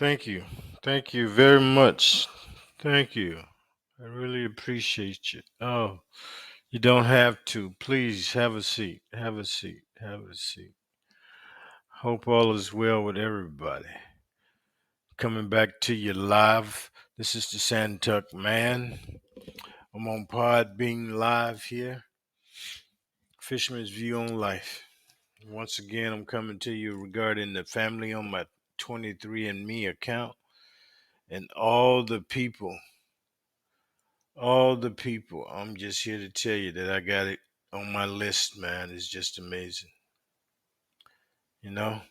Thank you. Thank you very much. Thank you. I really appreciate you. Oh, you don't have to. Please have a seat. Have a seat. Have a seat. Hope all is well with everybody. Coming back to you live. This is the Santuck Man. I'm on Pod Being Live here. Fisherman's View on Life. Once again, I'm coming to you regarding the family on my 23andMe account and all the people. I'm just here to tell you that I got it on my list, man. It's just amazing. You know,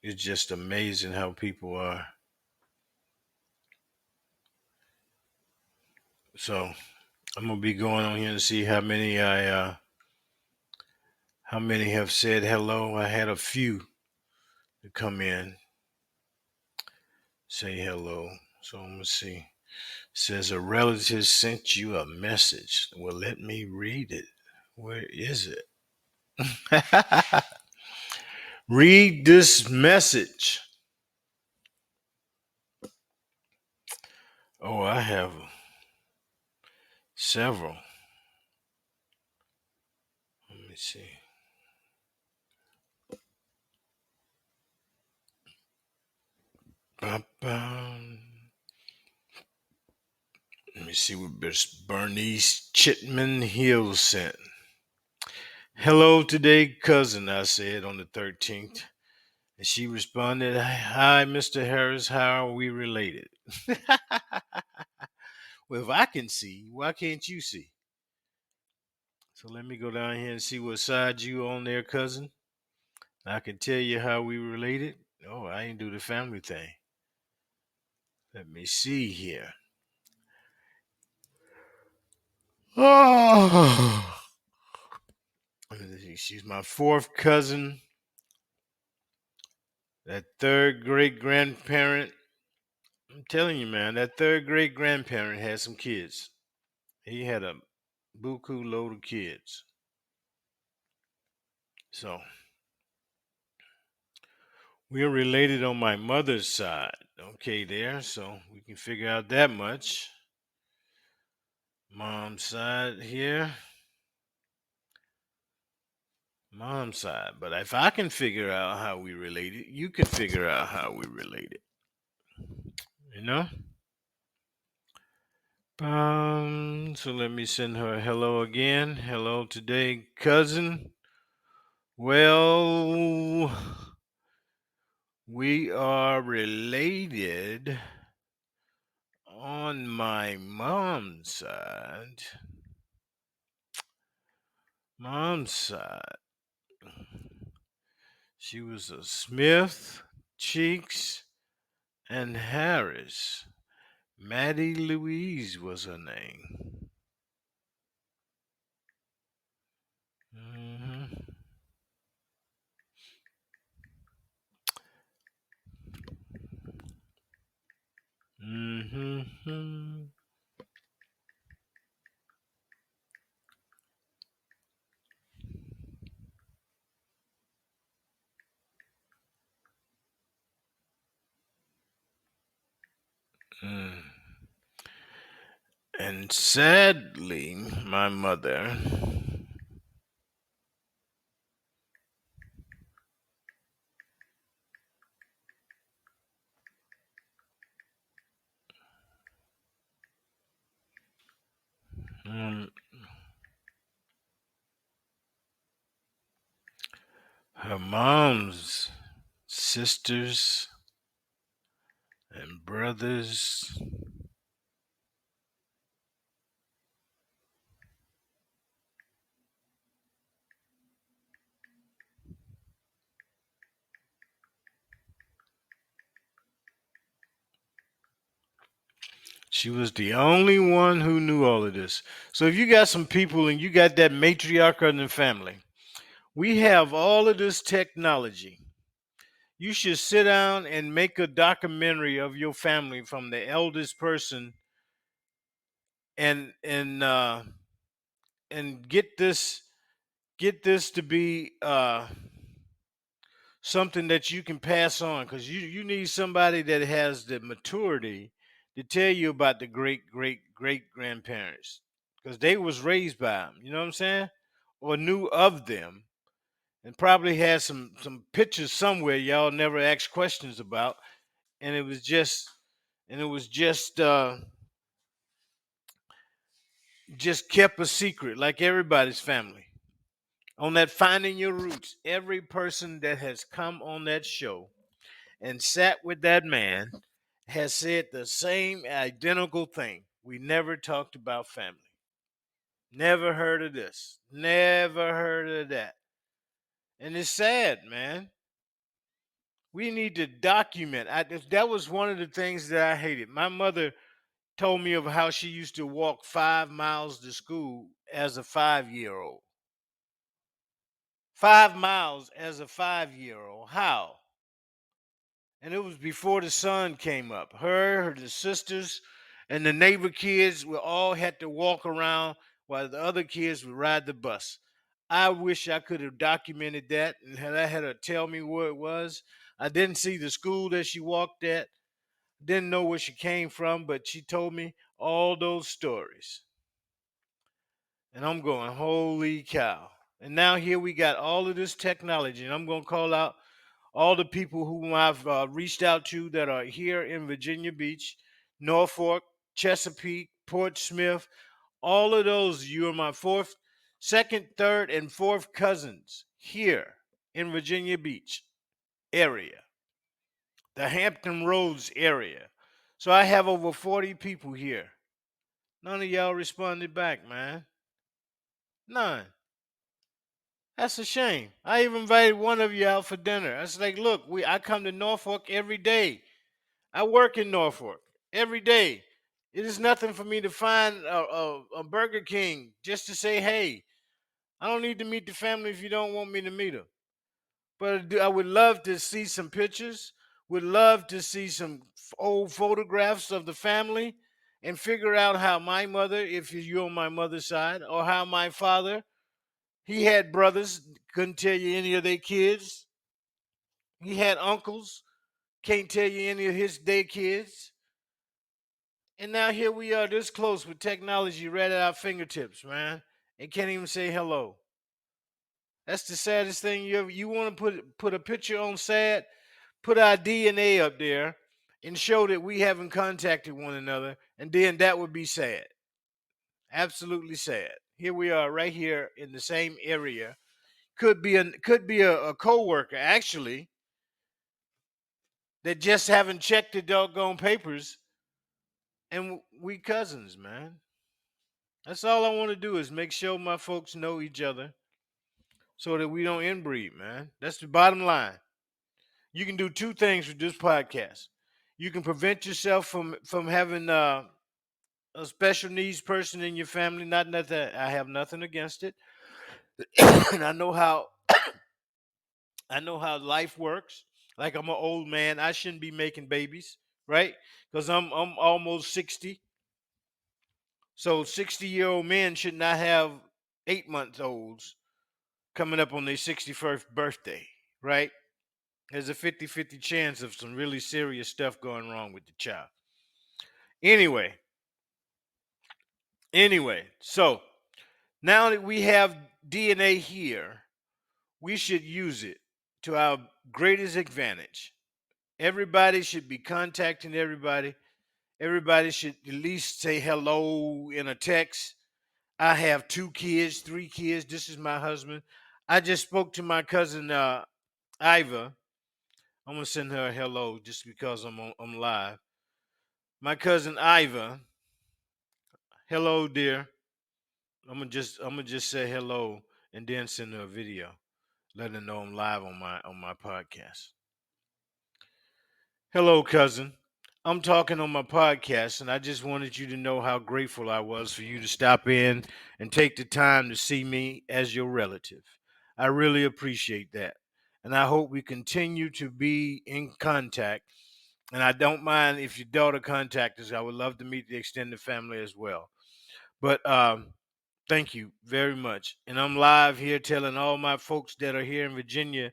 it's just amazing how people are. So I'm gonna be going on here to see how many have said hello. I had a few to come in say hello. So I'm gonna see. Says a relative sent you a message. Well, let me read it. Where is it? Read this message. Oh, I have several. Let me see. Bum. Let me see what Bernice Chitman Hill sent. Hello today, cousin, I said on the 13th. And she responded, Hi, Mr. Harris, how are we related? Well, if I can see, why can't you see? So let me go down here and see what side you on there, cousin. I can tell you how we related. Oh, I ain't do the family thing. Let me see here. Oh, she's my fourth cousin, that third great grandparent. I'm telling you, man, that third great grandparent had some kids. He had a buku load of kids. So we're related on my mother's side. Okay, there. So we can figure out that much. Mom's side here. Mom's side. But if I can figure out how we related, you can figure out how we related. You know? So let me send her a hello again. Hello today, cousin. Well, we are related on my mom's side. Mom's side. She was a Smith, Cheeks, and Harris. Maddie Louise was her name. hmm hmm Mm. And sadly, my mother, mm, her mom's sisters and brothers, she was the only one who knew all of this. So if you got some people and you got that matriarch in the family, we have all of this technology. You should sit down and make a documentary of your family from the eldest person and and get this to be something that you can pass on, because you need somebody that has the maturity to tell you about the great grandparents, because they was raised by them. You know what I'm saying? Or knew of them, and probably had some pictures somewhere y'all never asked questions about, and it was just kept a secret like everybody's family. On that Finding Your Roots, every person that has come on that show and sat with that man has said the same identical thing. We never talked about family. Never heard of this. Never heard of that. And it's sad, man. We need to document. That was one of the things that I hated. My mother told me of how she used to walk 5 miles to school as a 5 year old. 5 miles as a 5 year old. How? And it was before the sun came up. The sisters, and the neighbor kids we all had to walk around while the other kids would ride the bus. I wish I could have documented that and had her tell me where it was. I didn't see the school that she walked at, didn't know where she came from, but she told me all those stories. And I'm going, holy cow. And now here we got all of this technology, and I'm going to call out all the people whom I've reached out to that are here in Virginia Beach, Norfolk, Chesapeake, Port Smith. All of those, you are my second, third, and fourth cousins here in Virginia Beach area, the Hampton Roads area. So I have over 40 people here. None of y'all responded back, man. None. That's a shame. I even invited one of you out for dinner. I was like, look, I come to Norfolk every day. I work in Norfolk every day. It is nothing for me to find a Burger King just to say, hey, I don't need to meet the family if you don't want me to meet them. But I would love to see some pictures, would love to see some old photographs of the family and figure out how my mother, if you're on my mother's side, or how my father, he had brothers, couldn't tell you any of their kids. He had uncles, can't tell you any of their kids. And now here we are this close with technology right at our fingertips, man, and can't even say hello. That's the saddest thing you want to put a picture on sad, put our DNA up there and show that we haven't contacted one another, and then that would be sad. Absolutely sad. Here we are right here in the same area. Could be a co-worker actually that just haven't checked the doggone papers, and we cousins, man. That's all I want to do is make sure my folks know each other so that we don't inbreed, man. That's the bottom line. You can do two things with this podcast. You can prevent yourself from having a special needs person in your family. Not that I have nothing against it, and I know how life works. Like I'm an old man, I shouldn't be making babies, right? Because I'm almost 60. So 60-year-old men should not have 8 month olds coming up on their 61st birthday, right? There's a 50-50 chance of some really serious stuff going wrong with the child. Anyway, so now that we have DNA here, we should use it to our greatest advantage. Everybody should be contacting everybody. Everybody should at least say hello in a text. I have 2 kids, 3 kids. This is my husband. I just spoke to my cousin Iva. I'm gonna send her a hello just because I'm live. My cousin Iva. Hello, dear. I'm gonna just say hello and then send her a video, letting her know I'm live on my podcast. Hello, cousin. I'm talking on my podcast, and I just wanted you to know how grateful I was for you to stop in and take the time to see me as your relative. I really appreciate that. And I hope we continue to be in contact. And I don't mind if your daughter contacts us. I would love to meet the extended family as well. But thank you very much. And I'm live here telling all my folks that are here in Virginia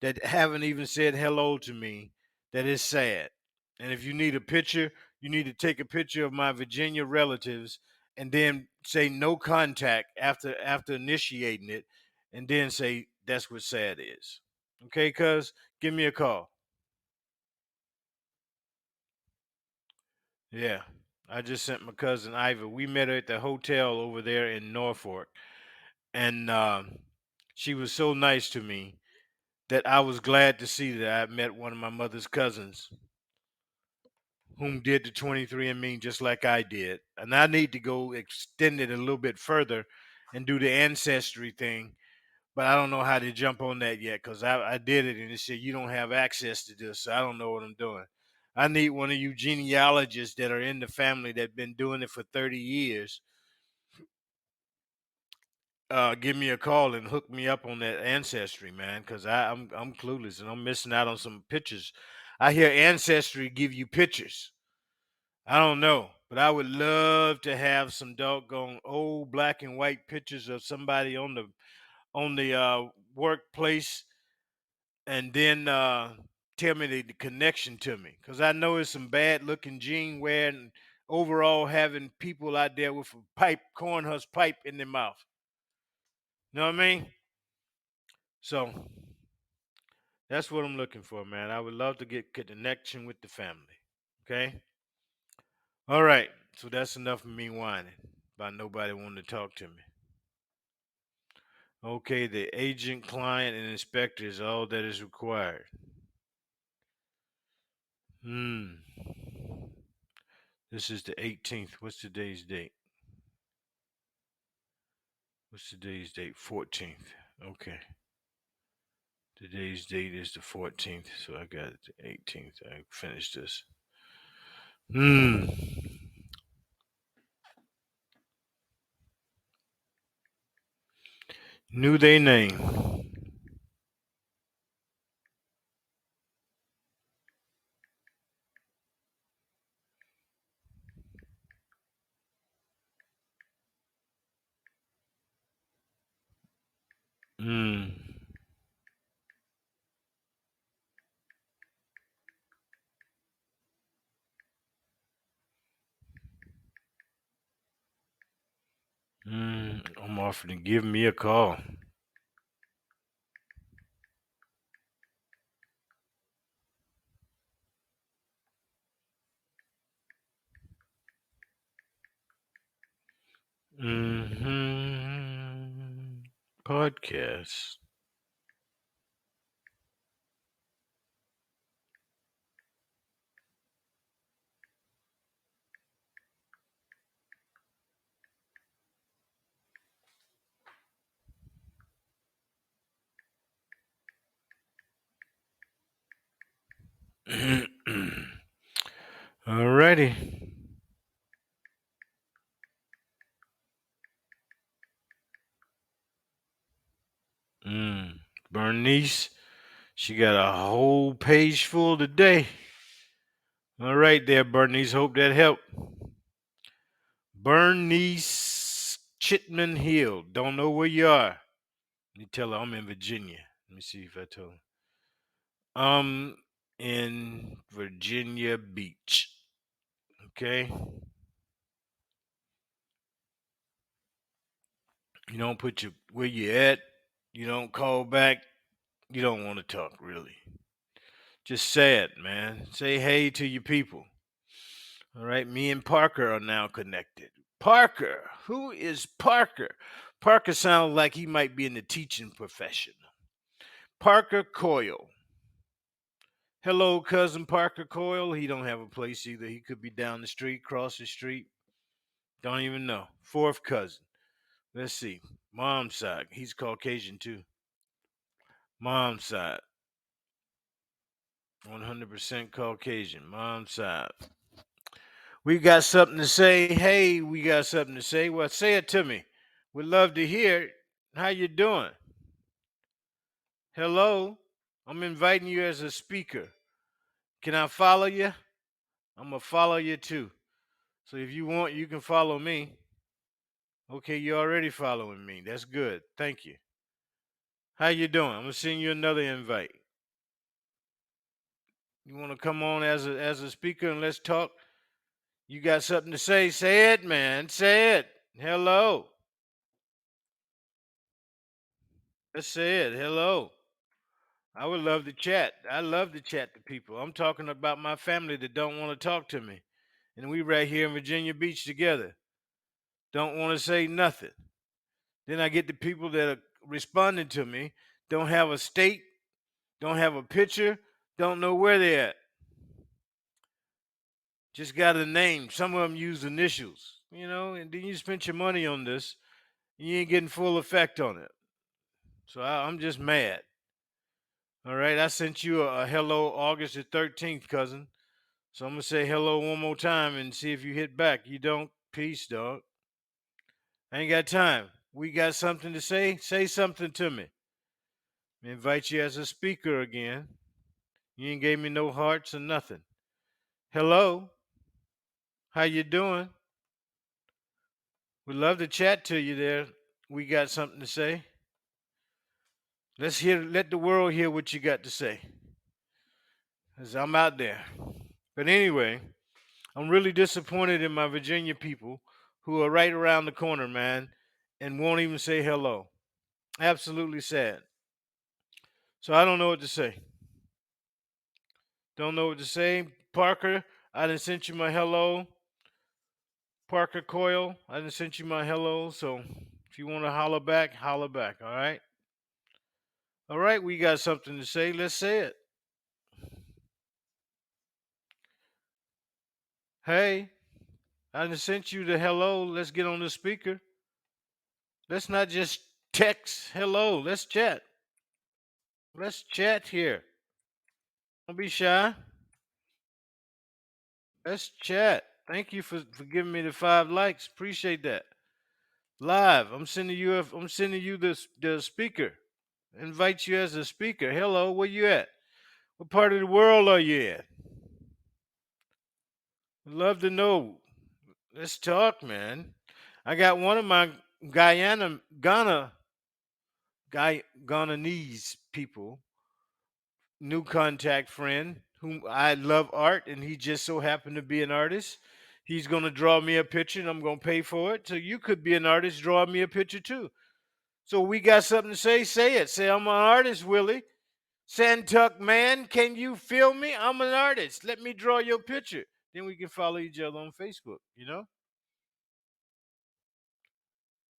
that haven't even said hello to me, that is sad. And if you need a picture, you need to take a picture of my Virginia relatives and then say no contact after initiating it, and then say that's what sad is. Okay, cuz give me a call. Yeah. I just sent my cousin Ivor. We met her at the hotel over there in Norfolk. And she was so nice to me that I was glad to see that I met one of my mother's cousins whom did the 23andMe just like I did. And I need to go extend it a little bit further and do the ancestry thing. But I don't know how to jump on that yet because I did it and it said you don't have access to this. So I don't know what I'm doing. I need one of you genealogists that are in the family that been doing it for 30 years. Give me a call and hook me up on that ancestry, man, because I'm clueless and I'm missing out on some pictures. I hear ancestry give you pictures. I don't know, but I would love to have some doggone old black and white pictures of somebody on the workplace, and then tell me the connection to me, because I know it's some bad looking jean wearing, overall having people out there with a pipe, corn husk pipe in their mouth. You know what I mean? So that's what I'm looking for, man. I would love to get connection with the family. Okay. All right. So that's enough of me whining about nobody wanting to talk to me. Okay, the agent, client, and inspector is all that is required. Hmm. This is the 18th. What's today's date? What's today's date? 14th. Okay. Today's date is the 14th, so I got it the 18th. I finished this. Hmm. Knew they name. Hmm. I'm offering to give me a call. Hmm. Podcast. Alrighty. Mm. Bernice, she got a whole page full today. All right, there, Bernice. Hope that helped. Bernice Chitman Hill. Don't know where you are. Let me tell her I'm in Virginia. Let me see if I told her. I'm in Virginia Beach. Okay. You don't put your where you at. You don't call back. You don't want to talk really. Just say it, man. Say hey to your people. All right. Me and Parker are now connected. Parker. Who is Parker? Parker sounds like he might be in the teaching profession. Parker Coyle. Hello, cousin Parker Coyle. He don't have a place either. He could be down the street, cross the street. Don't even know. Fourth cousin. Let's see. Mom's side. He's Caucasian too. Mom's side. 100% Caucasian. Mom's side. We got something to say. Hey, we got something to say. Well, say it to me. We'd love to hear it. How you doing? Hello? I'm inviting you as a speaker. Can I follow you? I'm going to follow you too. So if you want, you can follow me. Okay, you're already following me. That's good. Thank you. How you doing? I'm going to send you another invite. You want to come on as a speaker and let's talk? You got something to say? Say it, man. Say it. Hello. Let's say it. Hello. I would love to chat. I love to chat to people. I'm talking about my family that don't want to talk to me. And we right here in Virginia Beach together. Don't want to say nothing. Then I get the people that are responding to me, don't have a state, don't have a picture, don't know where they're at. Just got a name. Some of them use initials, and then you spend your money on this, and you ain't getting full effect on it. So I'm just mad. All right, I sent you a hello August the 13th, cousin. So I'm going to say hello one more time and see if you hit back. You don't? Peace, dog. I ain't got time. We got something to say? Say something to me. I invite you as a speaker again. You ain't gave me no hearts or nothing. Hello? How you doing? We'd love to chat to you there. We got something to say. Let the world hear what you got to say. Cause I'm out there. But anyway, I'm really disappointed in my Virginia people who are right around the corner, man, and won't even say hello. Absolutely sad. So I don't know what to say. Don't know what to say. Parker, I done sent you my hello. Parker Coyle, I done sent you my hello. So if you want to holler back, holler back. All right. All right. We got something to say. Let's say it. Hey, I done sent you the hello. Let's get on the speaker. Let's not just text hello. Let's chat. Let's chat here. Don't be shy. Let's chat. Thank you for giving me the 5 likes. Appreciate that. Live. I'm sending you the speaker. Invite you as a speaker. Hello, where you at? What part of the world are you in? Love to know. Let's talk, man. I got one of my Ghananese people, new contact friend, whom I love art, and he just so happened to be an artist. He's gonna draw me a picture, and I'm gonna pay for it. So you could be an artist, draw me a picture too. So we got something to say. Say it. Say I'm an artist, Willie. Santuck man, can you feel me? I'm an artist. Let me draw your picture. Then we can follow each other on Facebook.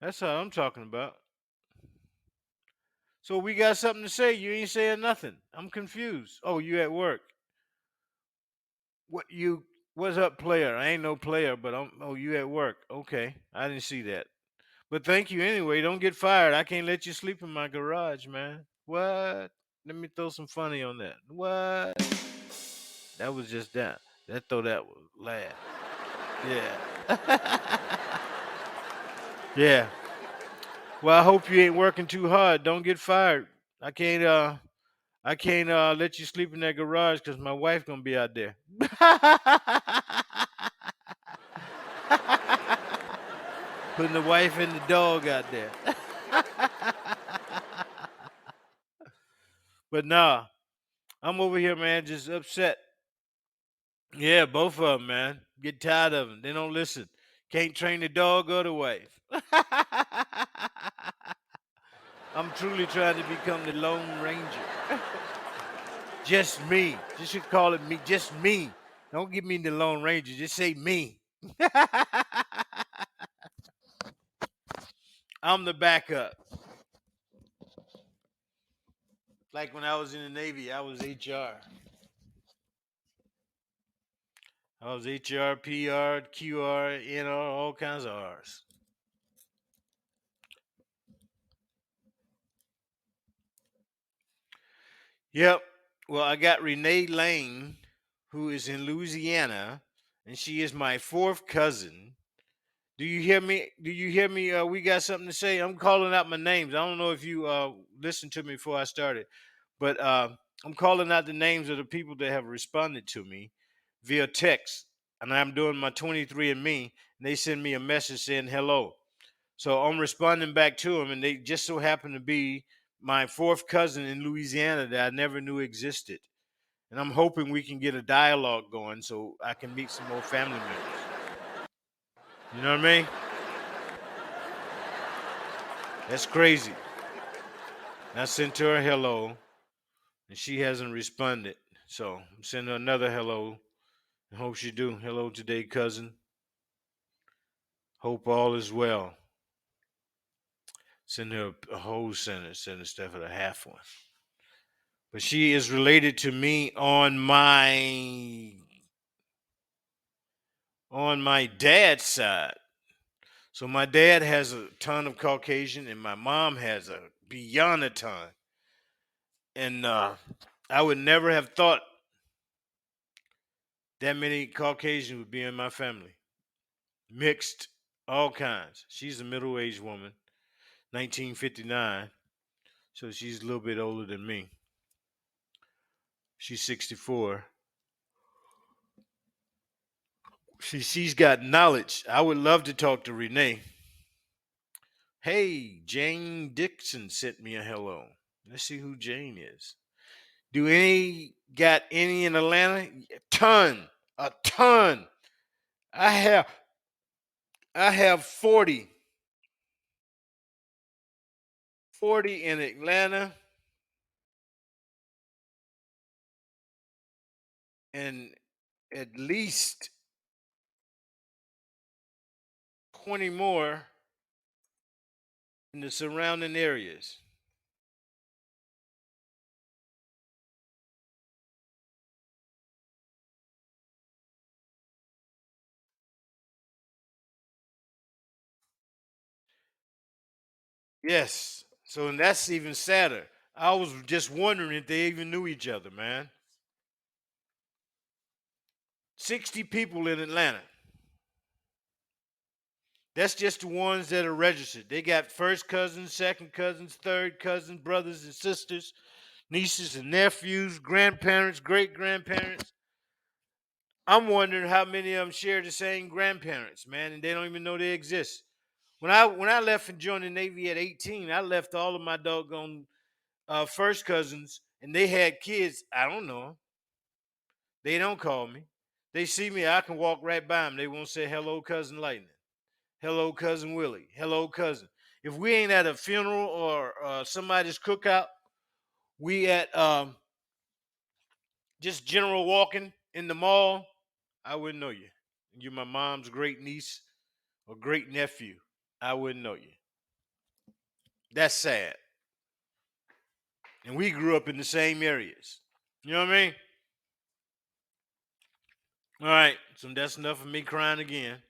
That's how I'm talking about. So we got something to say. You ain't saying nothing. I'm confused. Oh, you at work. What's up, player? I ain't no player, but you at work. Okay. I didn't see that. But thank you anyway. Don't get fired. I can't let you sleep in my garage, man. What? Let me throw some funny on that. What? That was just that. That was laugh. Yeah. Yeah. Well, I hope you ain't working too hard. Don't get fired. I can't let you sleep in that garage because my wife gonna be out there. Putting the wife and the dog out there. But nah, I'm over here, man, just upset. Yeah, both of them, man. Get tired of them. They don't listen. Can't train the dog or the wife. I'm truly trying to become the Lone Ranger. Just me. Just should call it me. Just me. Don't give me the Lone Ranger. Just say me. I'm the backup. Like when I was in the Navy, I was HR. I was HR, PR, QR, all kinds of R's. Yep. Well, I got Renee Lane, who is in Louisiana, and she is my fourth cousin. Do you hear me? Do you hear me? We got something to say. I'm calling out my names. I don't know if you listened to me before I started, but I'm calling out the names of the people that have responded to me via text, and I'm doing my 23andMe, and they send me a message saying hello. So I'm responding back to them, and they just so happen to be my fourth cousin in Louisiana that I never knew existed. And I'm hoping we can get a dialogue going so I can meet some more family members. You know what I mean? That's crazy. I sent her a hello, and she hasn't responded. So I'm sending her another hello. I hope she do. Hello today, cousin. Hope all is well. Send her a whole sentence instead of a half one. But she is related to me on my dad's side. So my dad has a ton of Caucasian, and my mom has a beyond a ton. And I would never have thought that many Caucasians would be in my family. Mixed, all kinds. She's a middle-aged woman, 1959, so she's a little bit older than me. She's 64. She's got knowledge. I would love to talk to Renee. Hey, Jane Dixon sent me a hello. Let's see who Jane is. Do any got any in Atlanta? A ton. I have 40 in Atlanta, and at least 20 more in the surrounding areas. Yes. So and that's even sadder. I was just wondering if they even knew each other, man. 60 people in Atlanta. That's just the ones that are registered. They got first cousins, second cousins, third cousins, brothers and sisters, nieces and nephews, grandparents, great grandparents. I'm wondering how many of them share the same grandparents, man, and they don't even know they exist. When I left and joined the Navy at 18, I left all of my doggone first cousins, and they had kids. I don't know 'em. They don't call me. They see me, I can walk right by them. They won't say hello, cousin Lightning. Hello, cousin Willie. Hello, cousin. If we ain't at a funeral or somebody's cookout, we at just general walking in the mall, I wouldn't know you. You're my mom's great niece or great nephew. I wouldn't know you. That's sad. And we grew up in the same areas. You know what I mean? All right. So that's enough of me crying again.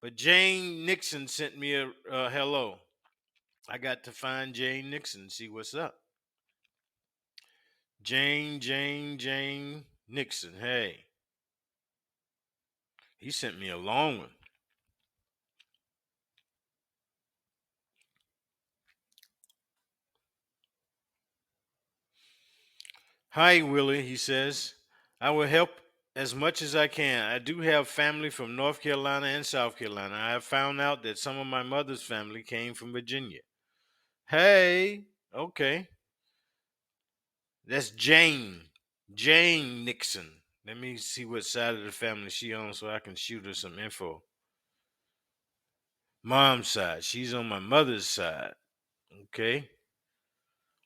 But Jane Nixon sent me a hello. I got to find Jane Nixon, see what's up. Jane Nixon. Hey, he sent me a long one. Hi, Willie, he says. I will help as much as I can. I do have family from North Carolina and South Carolina. I have found out that some of my mother's family came from Virginia. Hey, okay. That's Jane. Jane Nixon. Let me see what side of the family she on so I can shoot her some info. Mom's side. She's on my mother's side. Okay.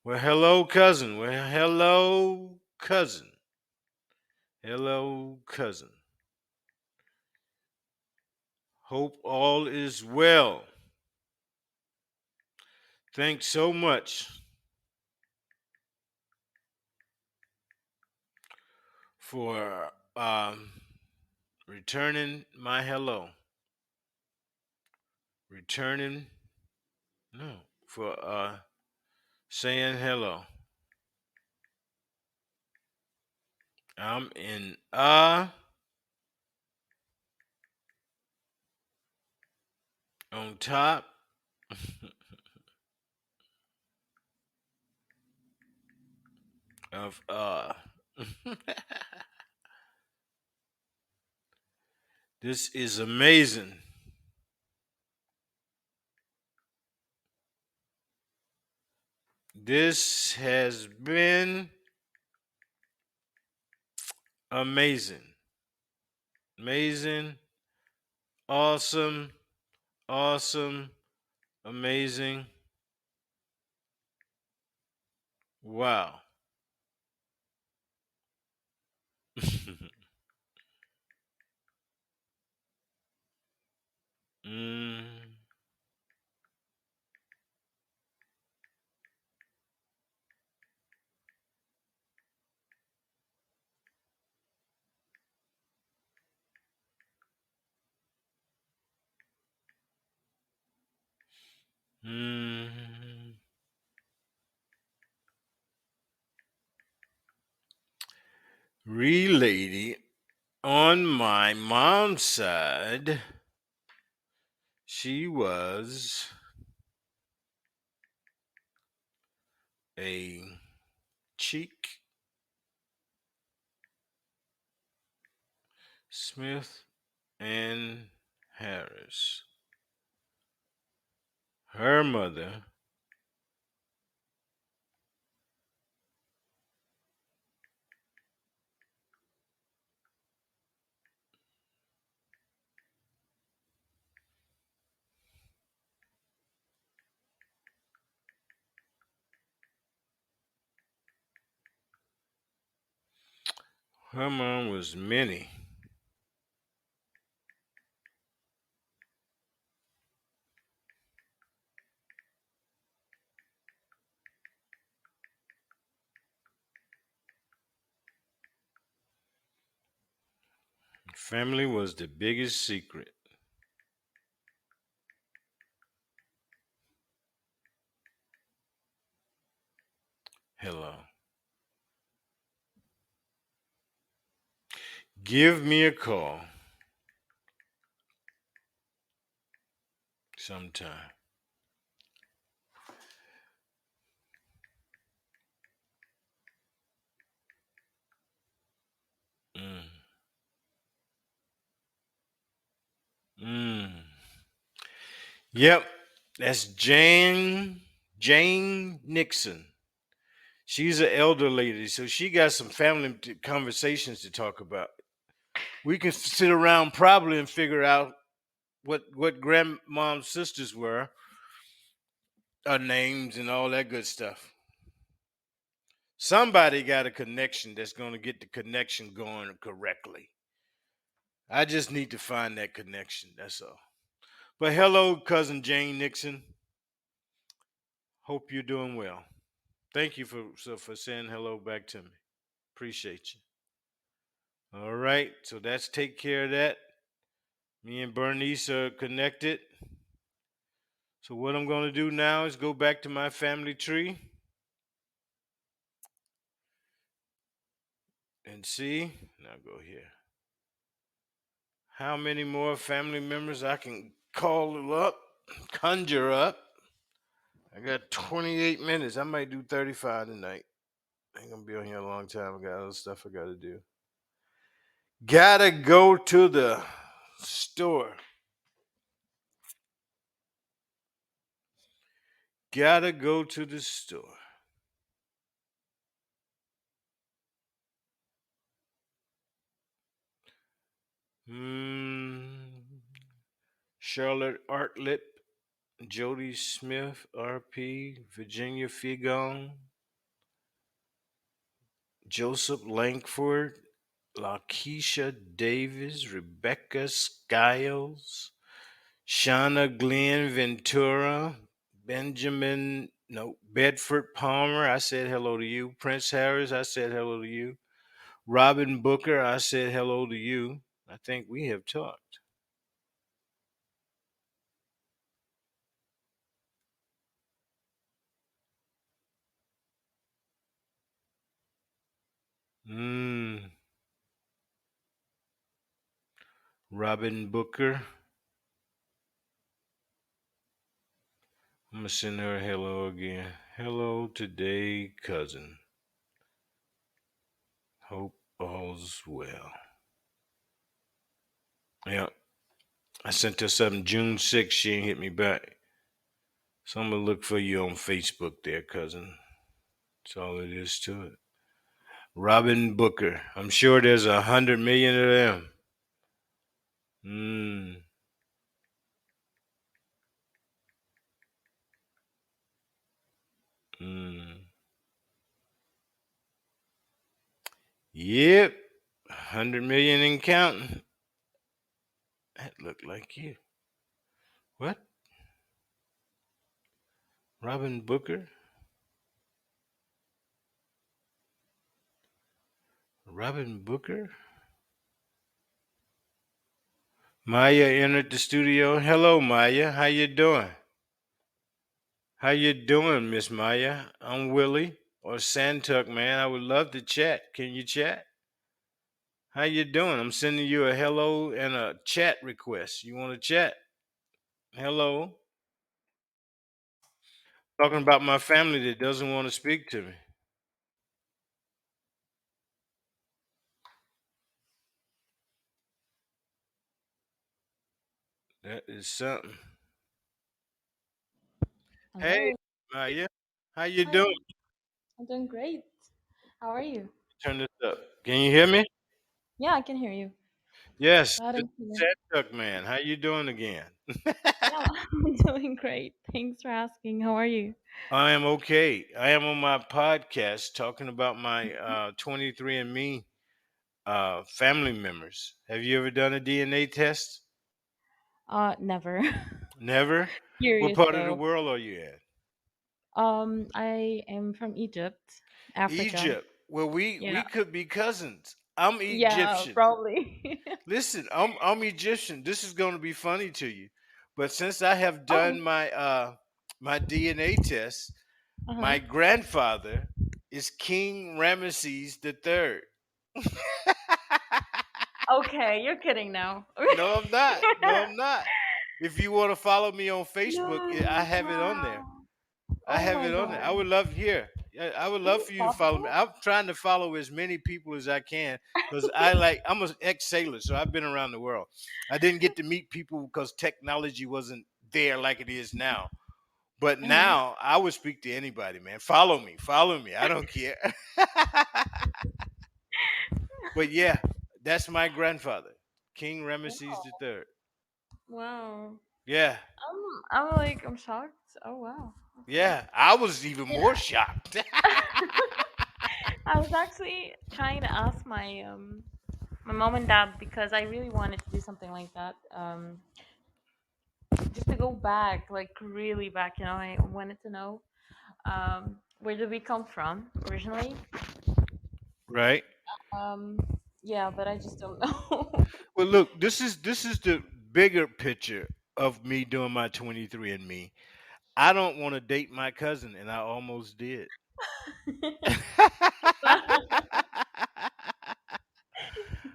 Well, hello, cousin. Well, hello, cousin. Hello, cousin. Hope all is well. Thanks so much for returning my hello. Returning, no, for saying hello. I'm in on top of this is amazing. This has been amazing. Amazing. Awesome. Awesome. Amazing. Wow. mm, mm. Lady on my mom's side, she was a Cheek Smith and Harris. Her mother, her mom was Minnie. Family was the biggest secret. Hello. Give me a call sometime. Mm. Mm. Yep, that's Jane Nixon. She's an elder lady, so she got some family conversations to talk about. We can sit around probably and figure out what grandmom's sisters were, names and all that good stuff. Somebody got a connection that's going to get the connection going correctly. I just need to find that connection. That's all. But hello, cousin Jane Nixon. Hope you're doing well. Thank you for saying hello back to me. Appreciate you. All right, so that's take care of that. Me and Bernice are connected. So what I'm going to do now is go back to my family tree and see. Now go here. How many more family members I can call up, conjure up. I got 28 minutes. I might do 35 tonight. I ain't gonna be on here a long time. I got other stuff I gotta do. Gotta go to the store. Gotta go to the store. Charlotte Artlett, Jody Smith, RP, Virginia Figon, Joseph Langford, Lakeisha Davis, Rebecca Skiles, Shauna Glenn Ventura, Benjamin, no, Bedford Palmer, I said hello to you. Prince Harris, I said hello to you. Robin Booker, I said hello to you. I think we have talked. Mm, Robin Booker. I'm going to send her a hello again. Hello today, cousin. Hope all's well. Yeah, I sent her something June 6th. She ain't hit me back. So I'm going to look for you on Facebook there, cousin. That's all it is to it. Robin Booker. I'm sure there's 100 million of them. Mm, mm. Yep. 100 million and counting. That looked like you. What? Robin Booker? Robin Booker? Maya entered the studio. Hello, Maya. How you doing? How you doing, Miss Maya? I'm Willie or Santuck, man. I would love to chat. Can you chat? How you doing? I'm sending you a hello and a chat request. You want to chat? Hello. Talking about my family that doesn't want to speak to me. That is something. Hey, Hello. Maya. How you Hi. doing? I'm doing great. How are you? Turn this up. Can you hear me? Yeah, I can hear you. Yes. Loud This and is clear. Santuck, man. How you doing again? Yeah, I'm doing great. Thanks for asking. How are you? I am okay. I am on my podcast talking about my 23andMe family members. Have you ever done a DNA test? Never. Never. What Curious part of the though. world are you in? I am from Egypt, Africa. Egypt. Well, we Yeah. could be cousins. I'm Yeah, Egyptian. probably. Listen, I'm Egyptian. This is going to be funny to you, but since I have Oh. done my DNA test, Uh-huh. my grandfather is King Ramesses the Third. Okay, you're kidding now. No, I'm not. No, I'm not. If you want to follow me on Facebook, I No. have it on there. Wow. I Oh have my it on there. I God. would love here. Yeah, I would Is love it for you to follow me. possible? I'm trying to follow as many people as I can because I'm an ex sailor, so I've been around the world. I didn't get to meet people because technology wasn't there like it is now. But Uh-huh. now I would speak to anybody, man. Follow me, follow me. I don't care. But yeah, that's my grandfather, King Ramesses the Wow. Third. Wow. Yeah, I'm shocked. Oh wow. Okay. yeah. I was even more shocked. I was actually trying to ask my mom and dad because I really wanted to do something like that. Just to go back, like really back. I wanted to know where did we come from originally. Right. Um, yeah, but I just don't know. Well, look, this is the bigger picture of me doing my 23andMe. I don't want to date my cousin, and I almost did.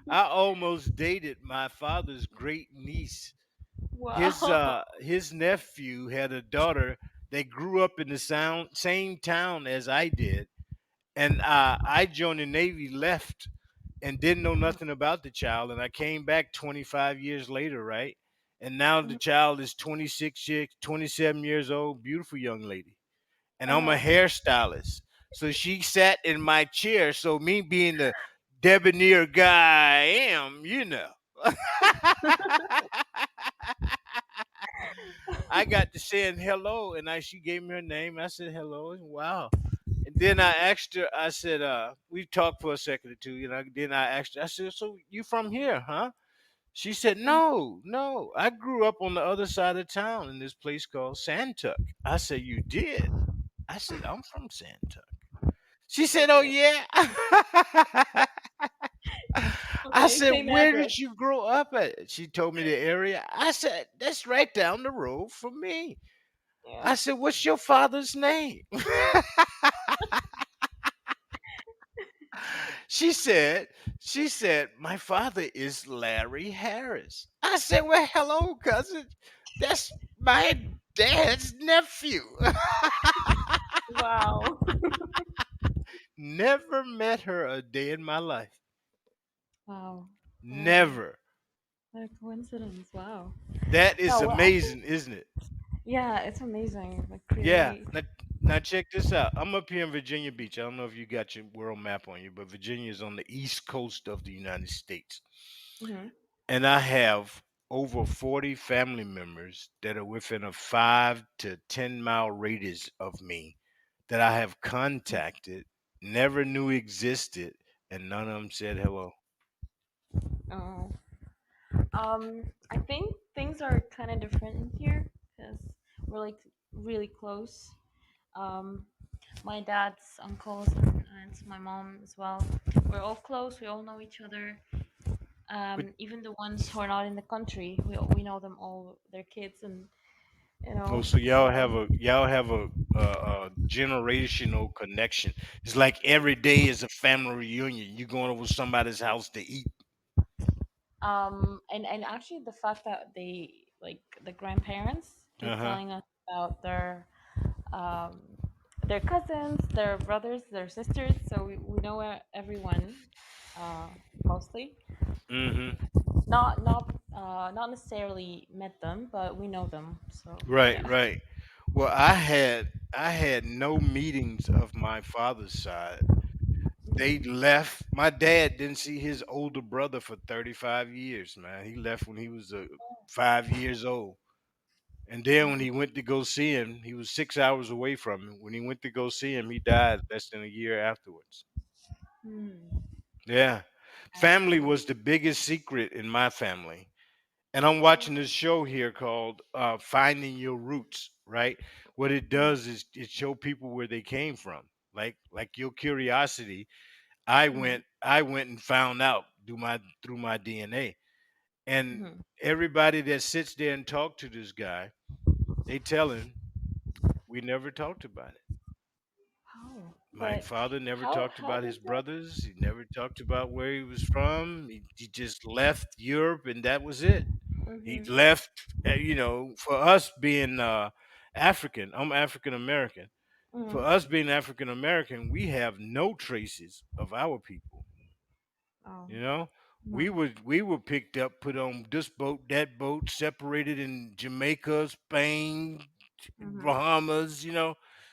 I almost dated my father's great niece. Wow. His nephew had a daughter that grew up in the same town as I did, and I joined the Navy, left, and didn't know nothing about the child, and I came back 25 years later, right? And now the child is 27 years old, beautiful young lady, and I'm a Uh-huh. hairstylist. So she sat in my chair. So me being the debonair guy I am, I got to saying hello, and she gave me her name. I said hello, and wow. And then I asked her. I said, we talked for a second or two. Then I asked her. I said, so you from here, huh? She said, no, no. I grew up on the other side of town in this place called Santuck. I said, you did? I said, I'm from Santuck. She said, oh, Okay. yeah. I Okay. said, Same where address. did you grow up at? She told me the area. I said, that's right down the road from me. Yeah. I said, what's your father's name? she said, she said, my father is Larry Harris. I said, well, hello, cousin. That's my dad's nephew. Wow. Never met her a day in my life. Wow. Wow. Never. What a coincidence. Wow. That is No, well, actually, amazing, isn't it? yeah, it's amazing. Like Yeah. really. Now check this out. I'm up here in Virginia Beach. I don't know if you got your world map on you, but Virginia is on the east coast of the United States. Mm-hmm. And I have over 40 family members that are within a 5 to 10 mile radius of me that I have contacted, never knew existed, and none of them said hello. Oh. I think things are kind of different in here because we're like really close. Um, my dad's uncles and aunts, my mom as well. We're all close. We all know each other. But Even the ones who are not in the country, we know them all. Their kids and you oh, know. so Um, y'all have a generational connection. It's like every day is a family reunion. You going over somebody's house to eat. and actually the fact that they like the grandparents Uh keep huh. telling us about um their cousins, their brothers, their sisters, so we know everyone uh mostly. Mm-hmm. Not necessarily met them, but we know them, so Right, yeah. right. Well, I had no meetings of my father's side. They left. My dad didn't see his older brother for 35 years, man. He left when he was 5 years old. And then when he went to go see him, he was 6 hours away from him. When he went to go see him, he died less than a year afterwards. Hmm. Yeah. Yeah. Family was the biggest secret in my family. And I'm watching this show here called Finding Your Roots, right? What it does is it show people where they came from. Like your curiosity, Mm-hmm. I went and found out through my DNA. And Mm-hmm. everybody that sits there and talk to this guy, they tell him we never talked about it. Oh, My but father never talked how about his does that? brothers. He never talked about where he was from. He just left Europe and that was it. He Mm-hmm. left, for us being African, I'm African American. For Mm-hmm. us being African American, we have no traces of our people. Oh. You know, we Mm-hmm. were picked up, put on this boat, that boat, separated in Jamaica, Spain, Mm-hmm. Bahamas.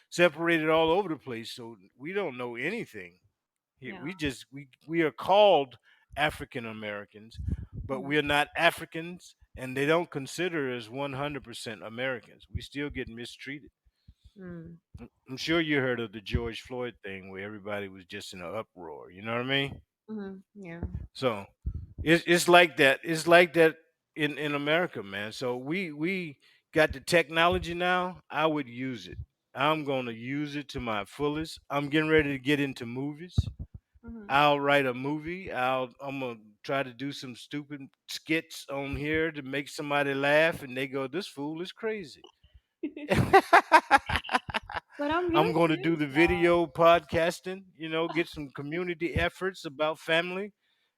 Separated all over the place. So we don't know anything. Here Yeah. we are called African Americans, but we Mm-hmm. are not Africans, and they don't consider us 100% Americans. We still get mistreated. Mm. I'm sure you heard of the George Floyd thing where everybody was just in an uproar. You know what I mean? Mm-hmm. Yeah. So it's like that. It's like that in America, man. So we got the technology now. I would use it. I'm gonna use it to my fullest. I'm getting ready to get into movies. Mm-hmm. I'll write a movie. I'm gonna try to do some stupid skits on here to make somebody laugh, and they go, "This fool is crazy." But I'm I'm really going to do curious the now. video podcasting, get some community efforts about family,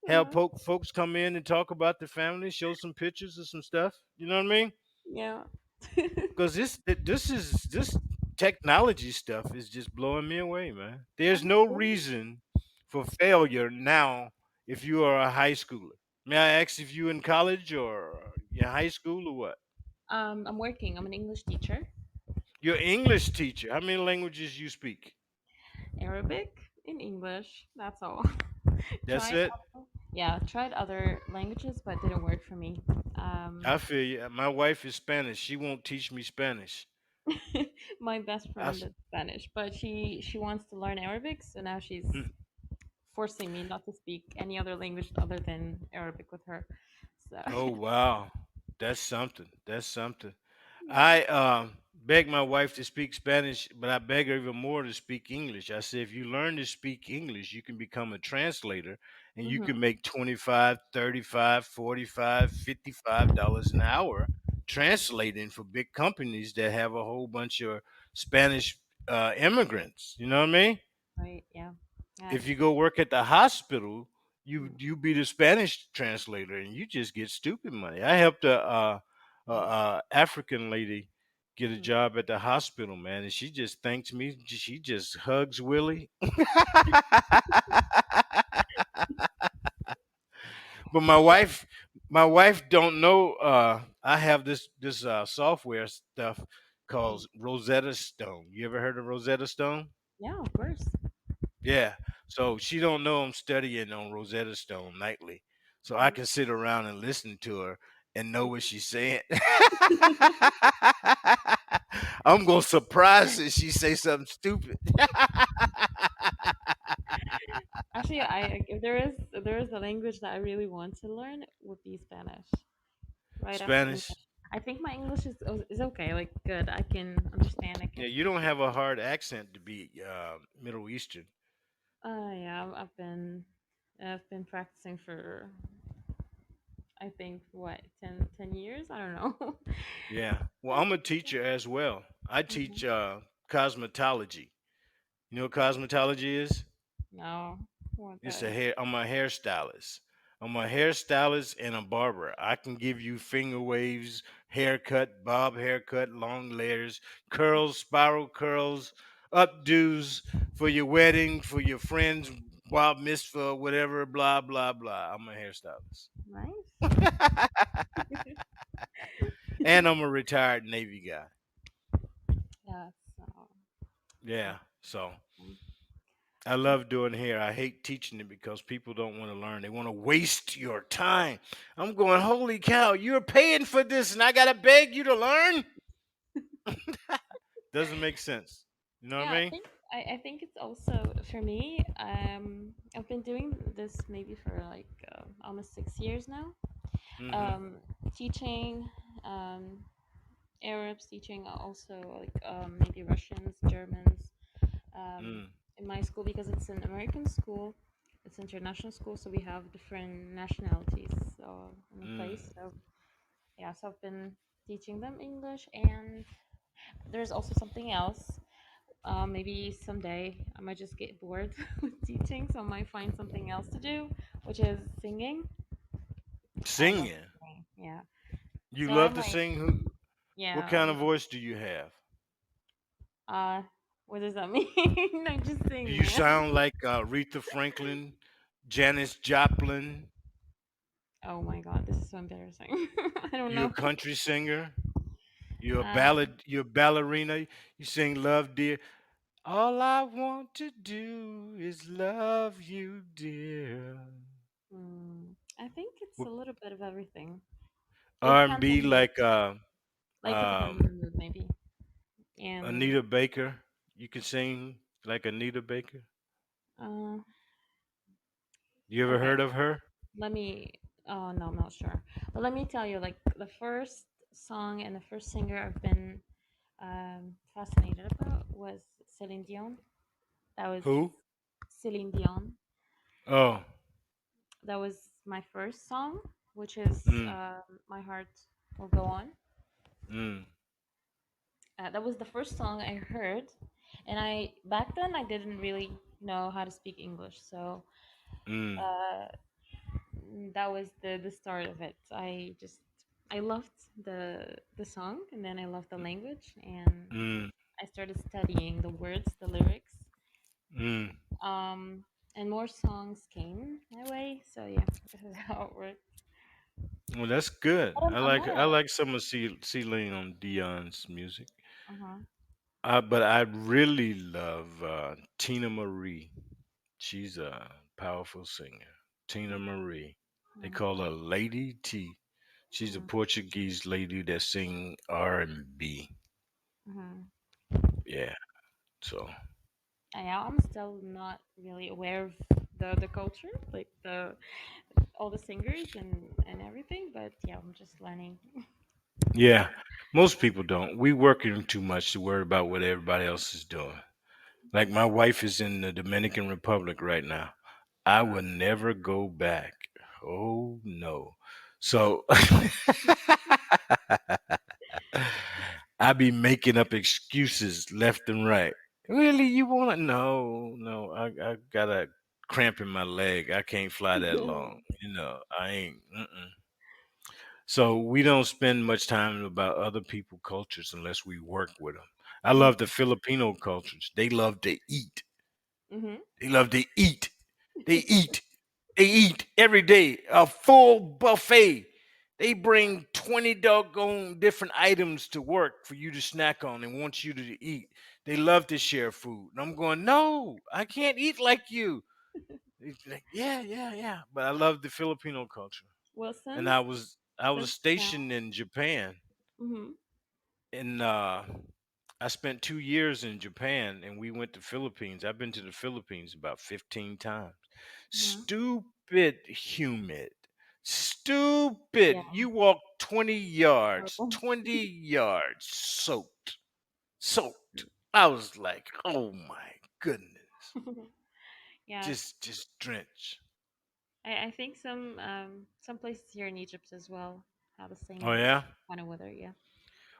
have Uh-huh. folks come in and talk about the family, show some pictures of some stuff. You know what I mean? Yeah. Because this technology stuff is just blowing me away, man. There's no Really? reason for failure now if you are a high schooler. May I ask if you in college or your high school or what? I'm working. I'm an English teacher. Your English teacher. How many languages you speak? Arabic in English. That's all. That's tried, it. yeah, tried other languages, but didn't work for me. Um, I feel you. My wife is Spanish. She won't teach me Spanish. my best I, friend s- is Spanish, but she wants to learn Arabic, so now she's mm, forcing me not to speak any other language other than Arabic with her. So oh wow, that's something. That's something. yeah. I beg my wife to speak Spanish, but I beg her even more to speak English. I say if you learn to speak English, you can become a translator and you can Hmm. make 25, 35, 45, $55 an hour translating for big companies that have a whole bunch of Spanish immigrants. You know what I mean? Right. Yeah. Yeah. If you go work at the hospital, you be the Spanish translator, and you just get stupid money. I helped a African lady get a Mm. job at the hospital, man, and she just thanks me. She just hugs Willie. But my wife don't know. I have this software stuff. called Rosetta Stone. You ever heard of Rosetta Stone? Yeah, of course. Yeah. So she don't know I'm studying on Rosetta Stone nightly. So I Mhm. can sit around and listen to her and know what she's saying. I'm gonna surprise her if she say something stupid. Actually, if there is a language that I really want to learn, it would be Spanish. Right after Spanish. English, I think my English is okay, like good. I can understand. I can Yeah, you speak don't it. have a hard accent to be Middle Eastern. Yeah, I've been practicing for I think what 10 years. I don't know. Yeah. Well, I'm a teacher as well. I Mhm. teach cosmetology. You know what cosmetology is? No, what It's that a is. hair. I'm a hairstylist. I'm a hairstylist and a barber. I can give you finger waves, haircut, bob haircut, long layers, curls, spiral curls, updos for your wedding, for your friends, Bob mitzvah, whatever, blah blah blah. I'm a hairstylist, Nice. and I'm a retired Navy guy. Yeah. So Yeah, so awesome. I love doing hair. I hate teaching it because people don't want to learn. They want to waste your time. I'm going, holy cow, you're paying for this and I got to beg you to learn? Doesn't make sense. You know what Yeah, I mean? I think it's also for me. I've been doing this maybe for like almost 6 years now. Mm-hmm. Um, Teaching um, Arabs, teaching also like maybe Russians, Germans Mm, in my school because it's an American school. It's international school, so we have different nationalities in the place. mm. So yeah, so I've been teaching them English, and there's also something else. Maybe someday I might just get bored with teaching, so I might find something else to do, which is singing. I love Singing. singing. Yeah. You So I love to might. sing? What Yeah. kind of voice do you have? Uh, what does that mean? I just Do sing, you man. sound like Aretha Franklin, Janis Joplin? Oh my god, this is so embarrassing. I don't You a know. country singer? Uh, You're a ballerina? You sing Love Dear? All I want to do is love you, dear. I think it's a little bit of everything. It R and depends on B the mood. like Like it depends on um the mood, maybe. And Anita Baker. You can sing like Anita Baker. uh, You ever okay, heard of her? let me. Oh no, I'm not sure. But let me tell you, like the first song and the first singer I've been fascinated about was Celine Dion. That was Who? Celine Dion. Oh. That was my first song, which is Mm, My Heart Will Go On. mm, That was the first song I heard, and I back then I didn't really know how to speak English, so mm, uh, that was the start of it. I loved the song, and then I loved the language, and mm, I started studying the words, the lyrics, mm. um, and more songs came my way. So yeah, this is how it worked. Well, that's good. But I'm not I a. like some of Celine Dion's music. Uh huh. But I really love Tina Marie. She's a powerful singer. Tina Marie. They call her Lady T. She's a Mm-hmm. Portuguese lady that sing R&B. Mm-hmm. Yeah. So Yeah, I'm still not really aware of the culture, like the all the singers and everything. But yeah, I'm just learning. yeah, most people don't. We working too much to worry about what everybody else is doing. Like my wife is in the Dominican Republic right now. I will never go back. Oh no. So I be making up excuses left and right. Really, you want to? No, no. I got a cramp in my leg. I can't fly that long. You know, I ain't. Mm-mm. So we don't spend much time about other people' cultures unless we work with them. I Mm-hmm. love the Filipino cultures. They love to eat. Mm-hmm. They love to eat. They eat. They eat every day. A full buffet. They bring 20 doggone different items to work for you to snack on and want you to eat. They love to share food. And I'm going, no, I can't eat like you. It's like, yeah, yeah, yeah. But I love the Filipino culture. Well, And I was since now. stationed in Japan, Mm-hmm. and I spent 2 years in Japan, and we went to Philippines. I've been to the Philippines about 15 times. Uh-huh. Stupid humid. Stupid. Yeah. You walk Horrible. 20 yards soaked. Soaked. I was like, oh my goodness. Yes, Just drenched. I think some places here in Egypt as well have the Oh same yeah? kind of weather. Yeah.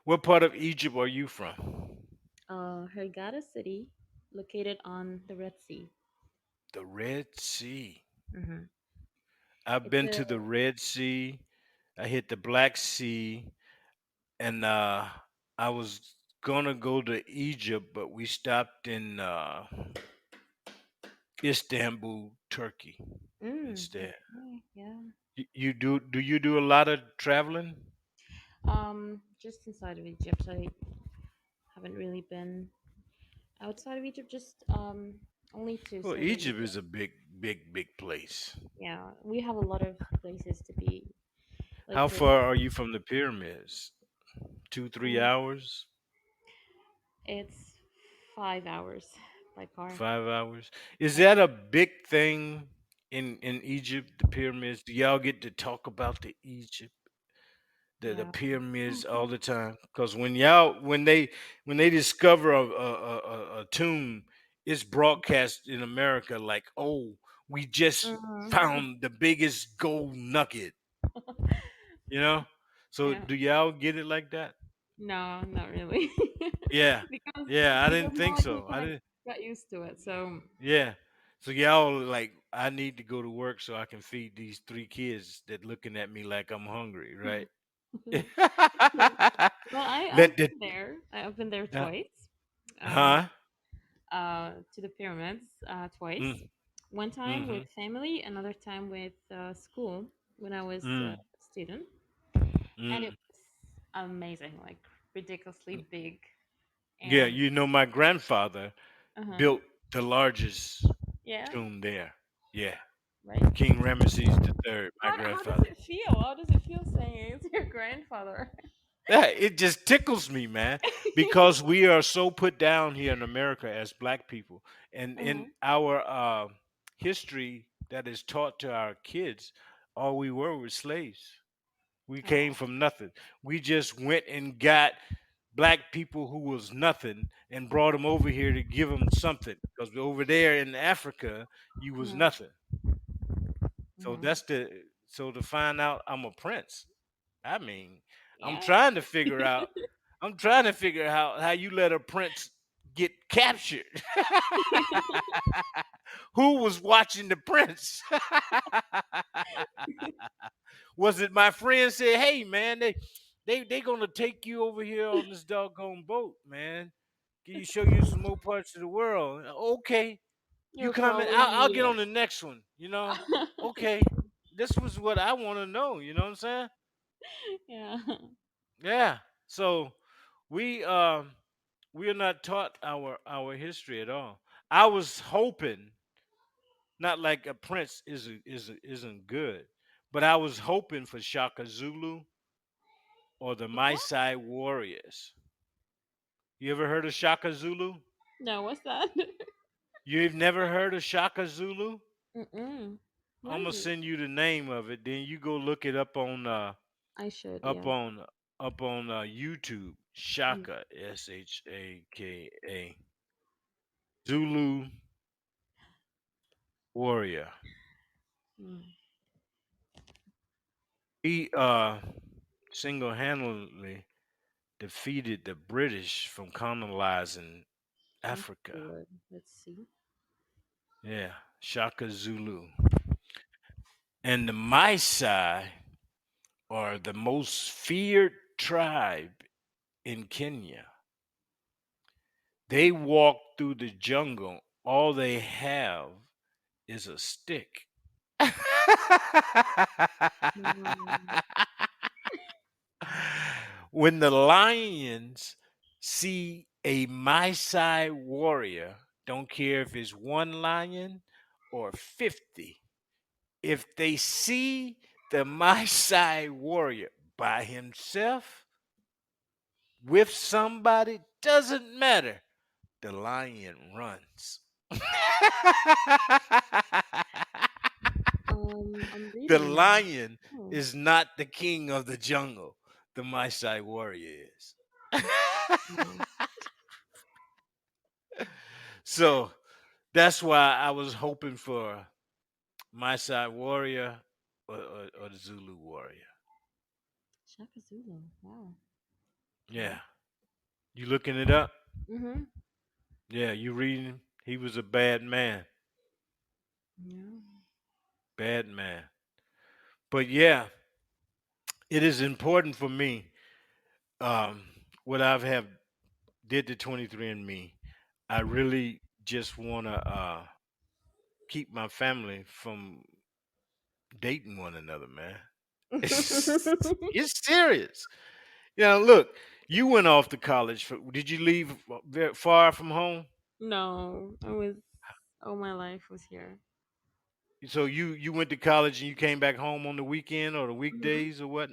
What part of Egypt are you from? Hurghada City, located on the Red Sea. The Red Sea. Mm-hmm. I've It's been a to the Red Sea. I hit the Black Sea, and I was gonna go to Egypt, but we stopped in Istanbul, Turkey instead. okay, yeah. Do you do a lot of traveling? Just inside of Egypt, I haven't really been outside of Egypt. Just only to Well, Saudi Egypt Arabia. is a big place. Yeah, we have a lot of places to be. Like How for far are you from the pyramids? Two, three um, hours? it's 5 hours by car. 5 hours? Is Yeah, that a big thing in Egypt? The pyramids? Do y'all get to talk about the yeah. pyramids all the time? Because when y'all when they discover a tomb, it's broadcast in America like, oh, we just Mhm. found the biggest gold nugget. You know. So Yeah. do y'all get it like that? No, not really. Yeah, because yeah. I because didn't think now I so. just I like didn't. got used to it. So Yeah. So y'all like, I need to go to work so I can feed these three kids that looking at me like I'm hungry, right? well, I've Let the been there. I've been there uh, twice. Um, huh? to the pyramids twice. Mm, One time with mm-hmm, family, another time with school when I was a mm, student, and it mm. was amazing, like ridiculously big. Yeah, And you know my grandfather uh-huh, built the largest yeah, tomb there. Yeah, right. King Ramesses the third, my How does grandfather. it feel? How does it feel saying it's your grandfather? Yeah, it just tickles me, man, because we are so put down here in America as black people, and uh-huh. in our history that is taught to our kids, all we were was slaves. We came Oh, from nothing. We just went and got black people who was nothing and brought them over here to give them something, because over there in Africa, you was uh-huh. nothing. So Uh-huh. that's the so to find out I'm a prince. I mean, I'm Yeah. trying to figure out. I'm trying to figure out how you let a prince get captured. Who was watching the prince? Was it my friend said, "Hey man, they gonna take you over here on this doggone boat, man. Can you show you some more parts of the world?" Okay, you You're coming? probably I'll get needed. on the next one. You know? Okay, this was what I want to know. You know what I'm saying? Yeah. Yeah. So we are not taught our history at all. I was hoping, not like a prince isn't good, but I was hoping for Shaka Zulu or the What? Maasai warriors. You ever heard of Shaka Zulu? No, what's that? You've never heard of Shaka Zulu? Mm-mm. What I'm is gonna it? send you the name of it. Then you go look it I should, up yeah. on YouTube. Mm. Shaka, Shaka, Zulu warrior. Mm. He single-handedly defeated the British from colonizing That's Africa. good. Let's see. Yeah, Shaka Zulu. And the Maasai are the most feared tribe in Kenya. They walk through the jungle. All they have is a stick. Mm. when the lions see a Maasai warrior, don't care if it's one lion or 50, if they see the Maasai warrior by himself, with somebody, doesn't matter. The lion runs. I'm The reading. lion Oh, is not the king of the jungle. The Maasai warrior is. wow. So that's why I was hoping for Maasai warrior or the Zulu warrior. Shaka Zulu. Wow. Okay. Yeah. You looking it up? Mhm. Yeah, you reading? He was a bad man. Yeah. Bad man. But yeah, it is important for me, um, what I've have did to 23andMe. I really just want to keep my family from dating one another, man. It's serious. Look, you went off to college. Did you leave very far from home? No, I was all my life was here. So you went to college and you came back home on the weekend or the Mhm. weekdays or what?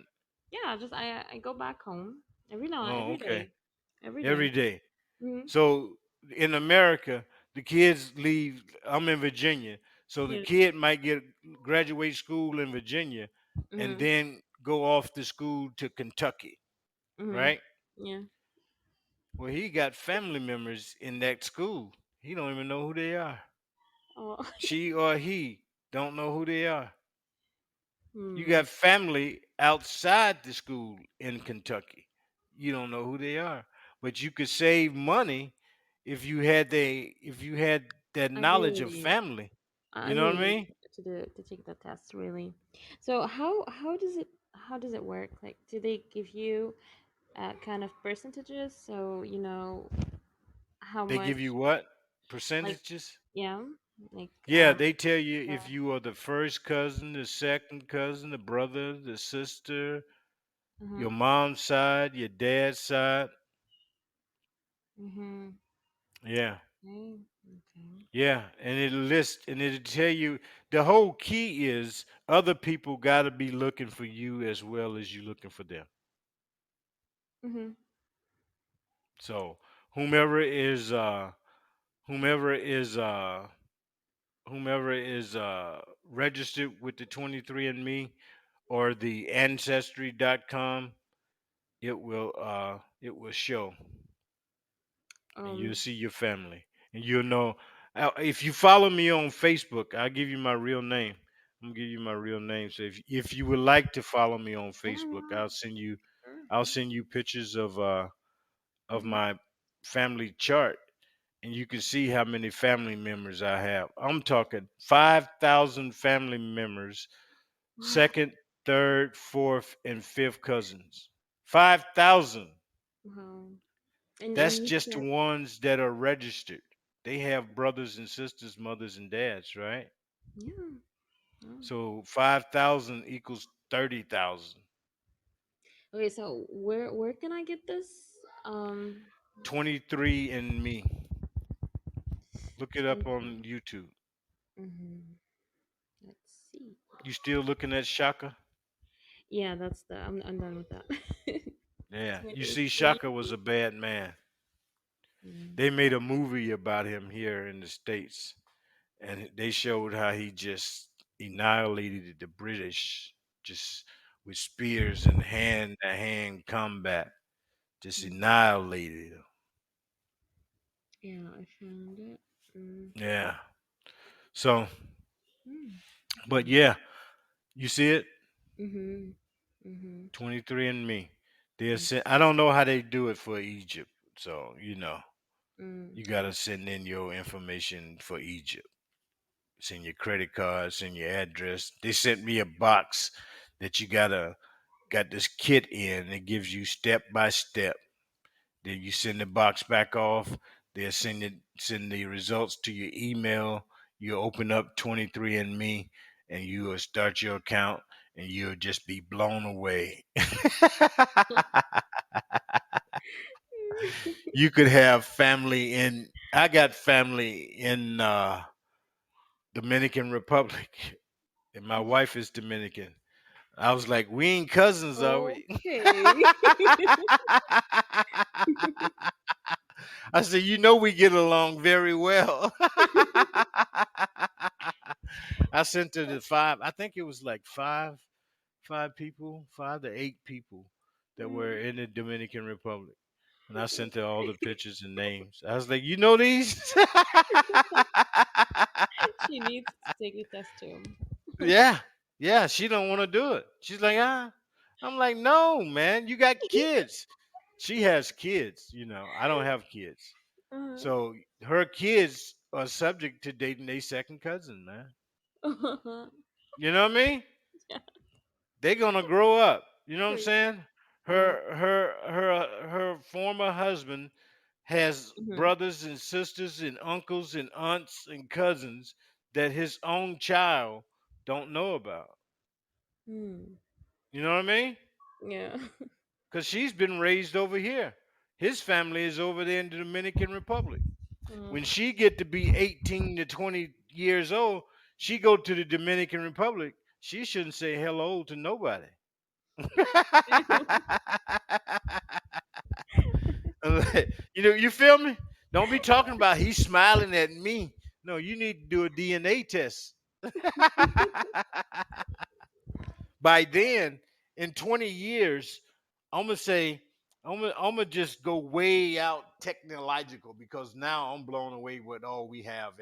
Yeah, just I go back home every now Oh, every okay. day. Every Every day. day. Mhm. So in America, the kids leave. I'm in Virginia, so the Yeah. kid might get graduate school in Virginia, and Mhm. then go off to school to Kentucky, Mhm. right? Yeah. Well, he got family members in that school. He don't even know who they are. Oh. She or he don't know who they are. You Hmm. got family outside the school in Kentucky. You don't know who they are, but you could save money if you had that I knowledge really of need. family. I You know what really I need mean? to take the test. Really. So how does it work? Like, do they give you kind of percentages? So you know how They give much, you what? like, Percentages? yeah, like Yeah, they tell you if uh, you are the first cousin, the second cousin, the brother, the sister, uh-huh. your mom's side, your dad's side. Mm-hmm. Yeah. Okay. Okay. Yeah, and it'll list and it'll tell you the whole key is other people got to be looking for you as well as you looking for them. Mm-hmm. So whomever is uh whomever is uh whomever is registered with the 23andMe or the ancestry.com, it will show and you'll Um. see your family and you'll know. If you follow me on Facebook, I'll give you my real name. I'm gonna give you my real name. So if you would like to follow me on Yeah. Facebook, Yeah. Sure. I'll send you pictures of Mm-hmm. my family chart, and you can see how many family members I have. I'm talking 5,000 family members, Wow. second, third, fourth, and fifth cousins. 5,000. Wow. And That's you just the said, ones that are registered. They have brothers and sisters, mothers and dads, right? yeah. Oh. So 5,000 equals 30,000. Okay. So where can I get this? 23 and me. Look it up 23. on YouTube. Mm-hmm. Let's see. You still looking at Shaka? Yeah, that's the. I'm done with that. Yeah. You see, 23. Shaka was a bad man. Mm. They made a movie about him here in the States, and they showed how he just annihilated the British just with spears and hand to hand combat. Just Mm. annihilated him. Yeah, I found it. Mm. Yeah. So, Mm. but Okay. yeah, you see it? Mhm. Mhm. 23 and me. They'll I send, I don't know how they do it for Egypt. So, mm. you got to send in your information for Egypt. Send your credit card, send your address. They sent me a box that you got this kit in. It gives you step by step. Then you send the box back off. They'll send the results to your email. You open up 23andMe and you will start your account and you'll just be blown away. You could have family in. I got family in Dominican Republic, and my wife is Dominican. I was like, we ain't cousins, are we? Okay. I said, we get along very well. I sent her the five. I think it was like five people, 5 to 8 people that were Mhm. in the Dominican Republic. And I sent her all the pictures and names. I was like, you know these? She needs to take a test too. Yeah. Yeah. She don't want to do it. She's like, ah. I'm like, no, man, you got kids. She has kids. I don't have kids. Uh-huh. So her kids are subject to dating a second cousin, man. Uh-huh. You know what I mean? They're gonna grow up. You know what I'm True. saying? Yeah. Her former husband has Mhm. brothers and sisters and uncles and aunts and cousins that his own child don't know about. Hmm. You know what I mean? Yeah. Because she's been raised over here. His family is over there in the Dominican Republic. When Mm. she get to be 18 to 20 years old, she go to the Dominican Republic. She shouldn't say hello to nobody. You feel me? Don't be talking about he's smiling at me. No, you need to do a DNA test. By then, in 20 years, I'm gonna say I'm gonna just go way out technological because now I'm blown away with all we have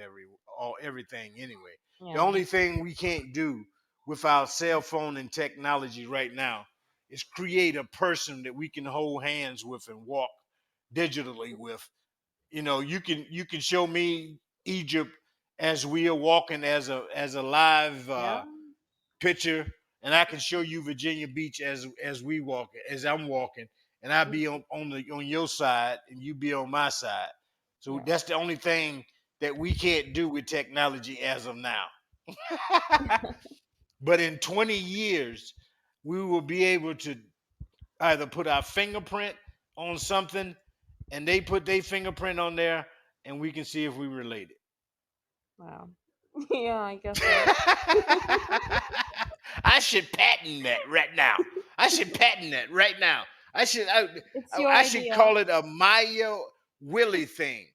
everything anyway. The Yeah. only thing we can't do with our cell phone and technology right now is create a person that we can hold hands with and walk digitally with. You can show me Egypt as we are walking as a live Yeah. picture, and I can show you Virginia Beach as we walk, as I'm walking, and I'll be on your side and you be on my side. So Yeah. that's the only thing that we can't do with technology as of now. But in 20 years, we will be able to either put our fingerprint on something and they put their fingerprint on there and we can see if we relate Wow. Yeah, I guess so. I should patent that right now. I should patent that right now. I should I, It's I your I should idea. call it a Maya Willie thing.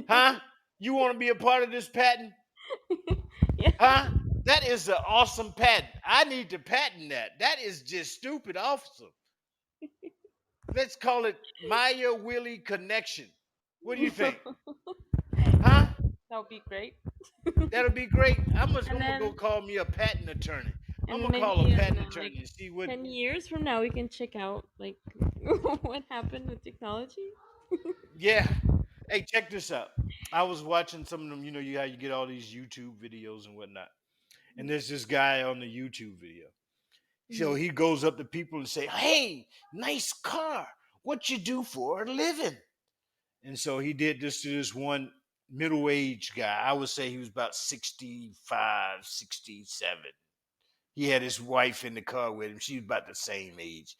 Huh? You want to be a part of this patent? Yeah. Huh? That is an awesome patent. I need to patent that. That is just stupid awesome. Let's call it Maya Willie Connection. What do you think? Huh? That would be great. That'll be great. And I'm gonna go then call me a patent attorney. I'm and then gonna call a maybe in patent like attorney and see what. 10 years from now we can check out like what happened with technology. Yeah. Hey, check this out. I was watching some of them. How you get all these YouTube videos and whatnot. And there's this guy on the YouTube video. So Mhm. he goes up to people and say, "Hey, nice car. What you do for a living?" And so he did this to this one middle-aged guy. I would say he was about 65, 67. He had his wife in the car with him. She was about the same age.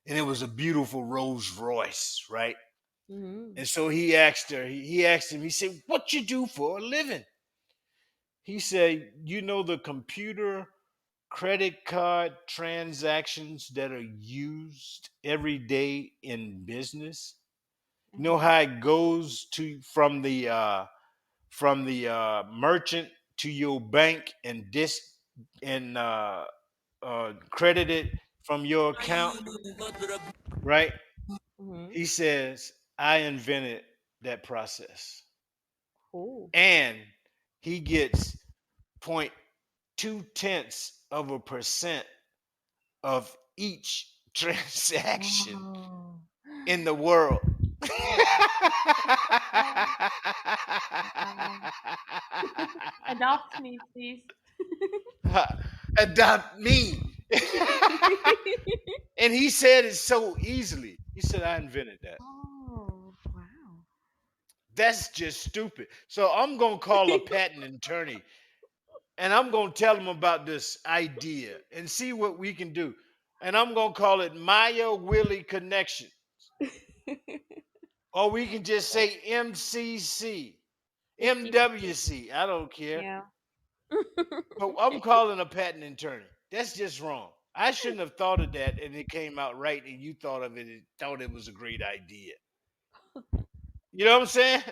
And it was a beautiful Rolls Royce, right? Mhm. And so he asked her, he asked him, he said, "What you do for a living?" He said, the computer credit card transactions that are used every day in business. You know Uh-huh. how it goes to from the merchant to your bank and credit it from your account, right? Mhm. He says, I invented that process. Cool. And he gets point two tenths of a percent of each transaction Wow. in the world. Wow. Adopt me, please. Adopt me. And he said it so easily. He said, I invented that. Oh, wow. That's just stupid. So I'm going to call a patent attorney and I'm going to tell him about this idea and see what we can do. And I'm going to call it Maya Willie Connection. Or we can just say MCC, Just keep it cute. MWC. I don't care. Yeah. But I'm calling a patent attorney. That's just wrong. I shouldn't have thought of that and it came out right and you thought of it and thought it was a great idea. You know what I'm saying?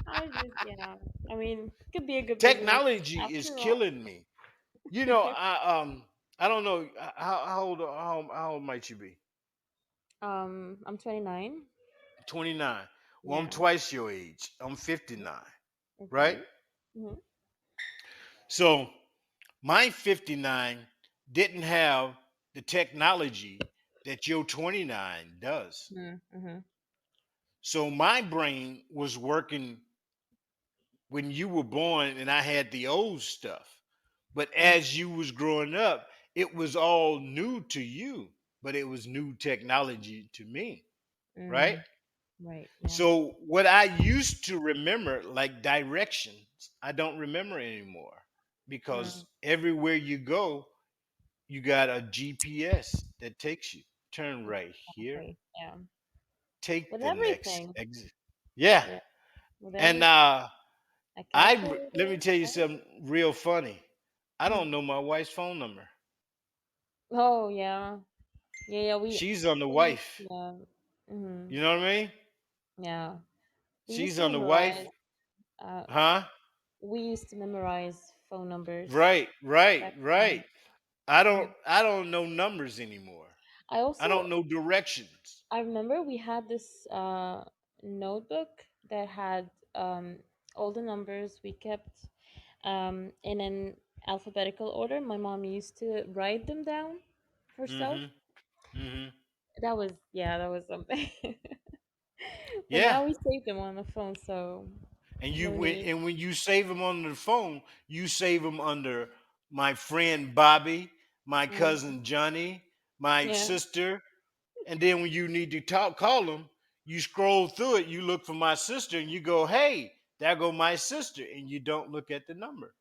I just, yeah. I mean, could be a good business Technology is after all. killing me. You know, I don't know how old might you be? I'm 29. 29. Well, I'm Yeah. twice your age. I'm 59, right? Okay. Hmm. So my 59 didn't have the technology that your 29 does. Mm-hmm. So my brain was working when you were born and I had the old stuff. But Right. as you was growing up, it was all new to you, but it was new technology to me, right? Mm. Right. Yeah. So what I used to remember, like directions, I don't remember anymore Mm. because everywhere you go, you got a GPS that takes you. Turn right here, Exactly. Yeah. take With the next everything. exit. Yeah. Yeah. With And everything. A let me calculator. tell you Everything. something real funny. I Mhm. don't know my wife's phone number. Oh yeah. Yeah. Yeah. She's on the We used wife. to. Mm-hmm. You know what I mean? Yeah. We used She's to on the wife. memorize. Uh, Huh? we used to memorize phone numbers Right, right, back right. then. Mhm. I don't know numbers anymore. I I also don't know directions. I remember we had this notebook that had all the numbers we kept in an alphabetical order. My mom used to write them down herself. Mm-hmm. Mm-hmm. That was, yeah, that was something. But Yeah. now we save them on the phone, so no need. When you save them on the phone, you save them under my friend Bobby, my Mm, cousin Johnny, my yeah, sister, and then when you need to call them, you scroll through it, you look for my sister, and you go, "Hey, there go my sister," and you don't look at the number,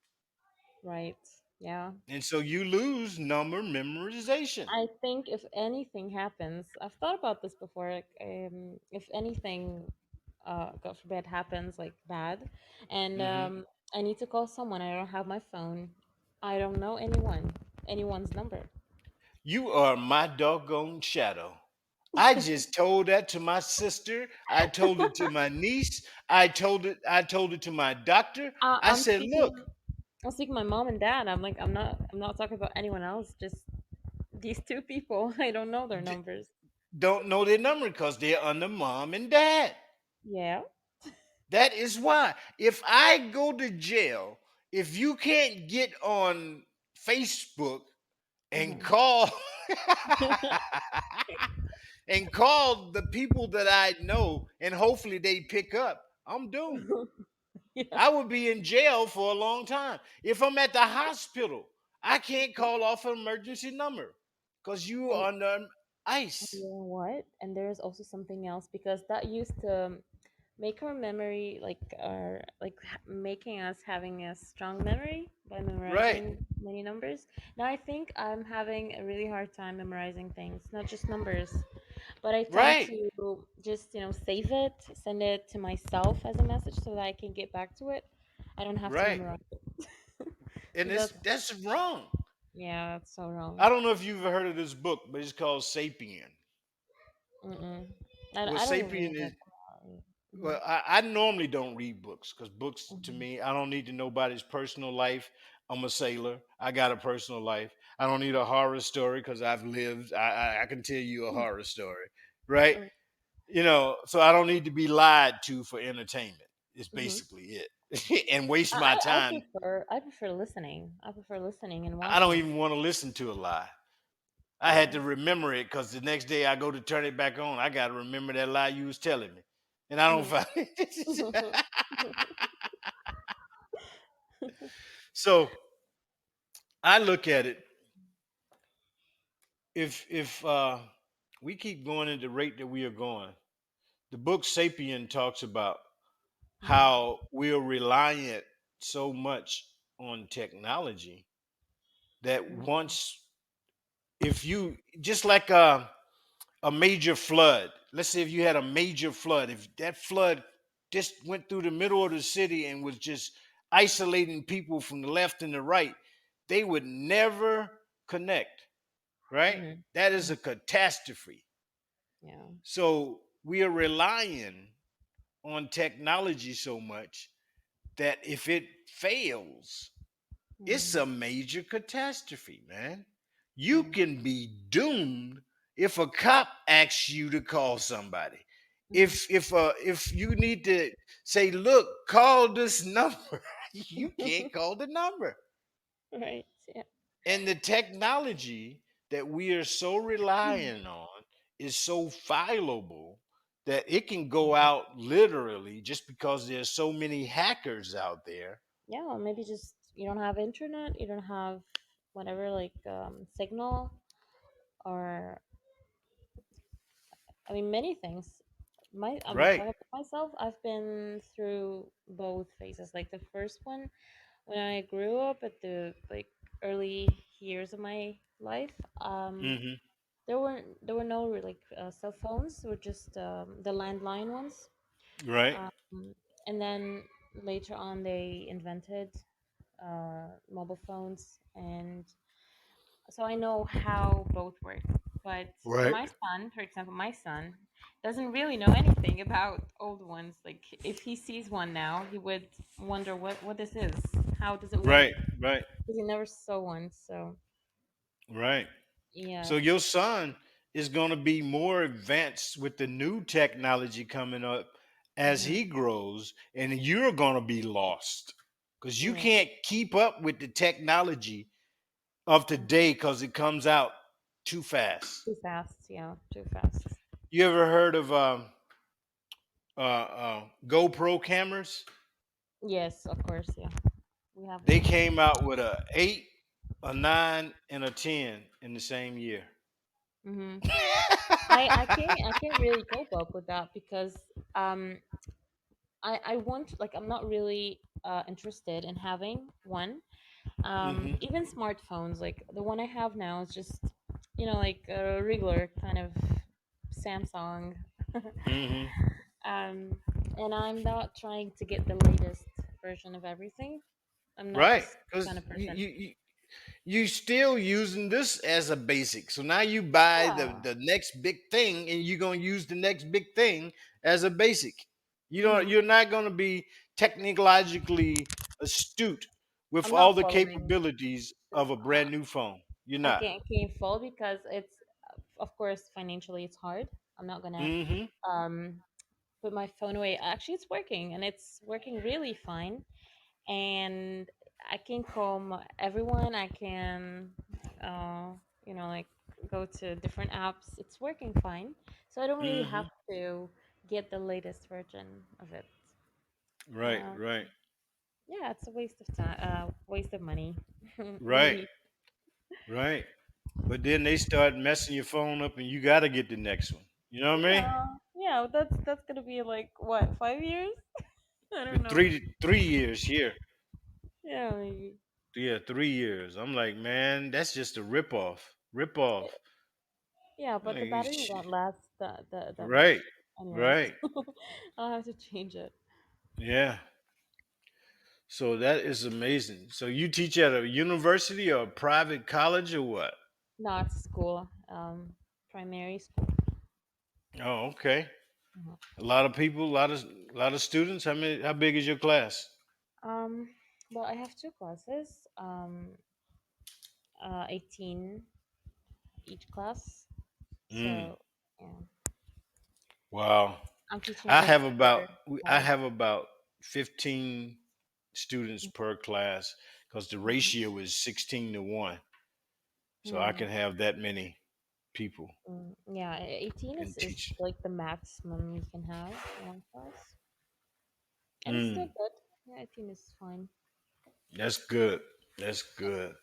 right. Yeah. and so you lose number memorization. I think if anything happens, I've thought about this before. Like, if anything, God forbid, happens like bad, and Hmm. I need to call someone, I don't have my phone. I don't know anyone's number. You are my doggone shadow. I just told that to my sister. I told it to my niece. I told it to my doctor. I, I I'm said, speaking. "Look, I'm speaking my mom and dad. I'm like, I'm not talking about anyone else. Just these two people. I don't know their d- numbers. don't know their number because they're under mom and dad." Yeah. That is why. If I go to jail, if you can't get on Facebook and Hmm. call and call the people that I know and hopefully they pick up, I'm doomed. Yeah. I would be in jail for a long time. If I'm at the hospital, I can't call off an emergency number because you And are under you ice. know what? And there's also something else because that used to make our memory making us having a strong memory by Right, memorizing many numbers. Now I think I'm having a really hard time memorizing things, not just numbers, but I tend right, to just save it, send it to myself as a message so that I can get back to it. I don't have to right. memorize it. And So that's, that's wrong. yeah, that's so wrong. I don't know if you've heard of this book, but it's called Sapien. Mm-mm. Well, I don't read Sapien is it. Mm-hmm. well, I normally don't read books because books to Mm-hmm. me, I don't need to know nobody's personal life. I'm a sailor. I got a personal life. I don't need a horror story because I've lived. I can tell you a horror story, right? You know, so I don't need to be lied to for entertainment. It's Mm-hmm. basically it, and waste my time. I prefer listening. I prefer listening and I don't watching. even want to listen to a lie. I had Yeah. to remember it because the next day I go to turn it back on. I got to remember that lie you was telling me, and I don't Mhm. find it. So I look at it. If we keep going at the rate that we are going, the book *Sapien* talks about Mhm. how we're reliant so much on technology that Mhm. once if you just like a major flood. Let's say if you had a major flood, if that flood just went through the middle of the city and was just isolating people from the left and the right, they would never connect, right? Mhm. That is Mhm. a catastrophe. Yeah. So we are relying on technology so much that if it fails, it's Mhm. a major catastrophe, man. You Yeah. can be doomed if a cop asks you to call somebody. Mhm. If you need to say, look, call this number, you can't call the number. Right. Yeah. And the technology that we are so reliant on is so fallible that it can go Mhm. out literally just because there's so many hackers out there. Yeah. Or maybe just you don't have internet. You don't have whatever like signal or I mean many things. Right. Talking about myself. I've been through both phases. Like the first one when I grew up at the like early years of my life. Hmm. There were no like cell phones. They were just the landline ones. Right. Um, and then later on, they invented mobile phones, and so I know how both work. But Right. my son, for example, my son doesn't really know anything about old ones. Like if he sees one now, he would wonder what this is. How does it work? Right. Right. Because he never saw one. So Right. yeah, So your son is going to be more advanced with the new technology coming up as hmm he grows, and you're going to be lost because you yeah, can't keep up with the technology of today because it comes out too fast. too fast. Yeah, too fast. You ever heard of GoPro cameras? Yes, of course. Yeah, we have They those. came out with a 8, a 9, and a 10 in the same year. hmm I can't really cope up with that because um I want like I'm not really interested in having one. Hmm. Even smartphones like the one I have now is just like a regular kind of Samsung. Hmm. um and I'm not trying to get the latest version of everything. I'm not Right, this kind because of person. you still using this as a basic. So now you buy Yeah. the next big thing, and you're gonna use the next big thing as a basic. hmm You're not gonna be technologically astute with I'm all not the following. capabilities of a brand new phone. You're I not. can't fall because it's of course financially it's hard. I'm not gonna Hmm. um put my phone away. Actually, it's working and it's working really fine. And I can call everyone. I can, uh, like go to different apps. It's working fine. So I don't really have Hmm. to get the latest version of it. Right, Um, right, yeah, it's a waste of time, waste of money, right, really. right. But then they start messing your phone up, and you got to get the next one. You know what I mean? Yeah, yeah. That's gonna be like what 5 years? I don't With know. 3 years here. Yeah, maybe. Yeah, 3 years. I'm like, man, that's just a rip off. Rip off. Yeah, but the Like, battery won't last that right, much, anyways. right. I'll have to change it. Yeah. So that is amazing. So you teach at a university or a private college or what? Not school, primary school. Oh, okay. Mhm. A lot of people, a lot of students. How big is your class? Um, well, I have two classes, 18 each class. Mm, So, yeah, wow. I'm teaching I this have year about I class. have about 15 students per class because the Mhm. ratio is 16-1. So I Mm, can have that many people yeah, 18 and is teach. like the maximum you can have in one class. And it's still Mm, good. Yeah, 18 is fine. that's good. That's good.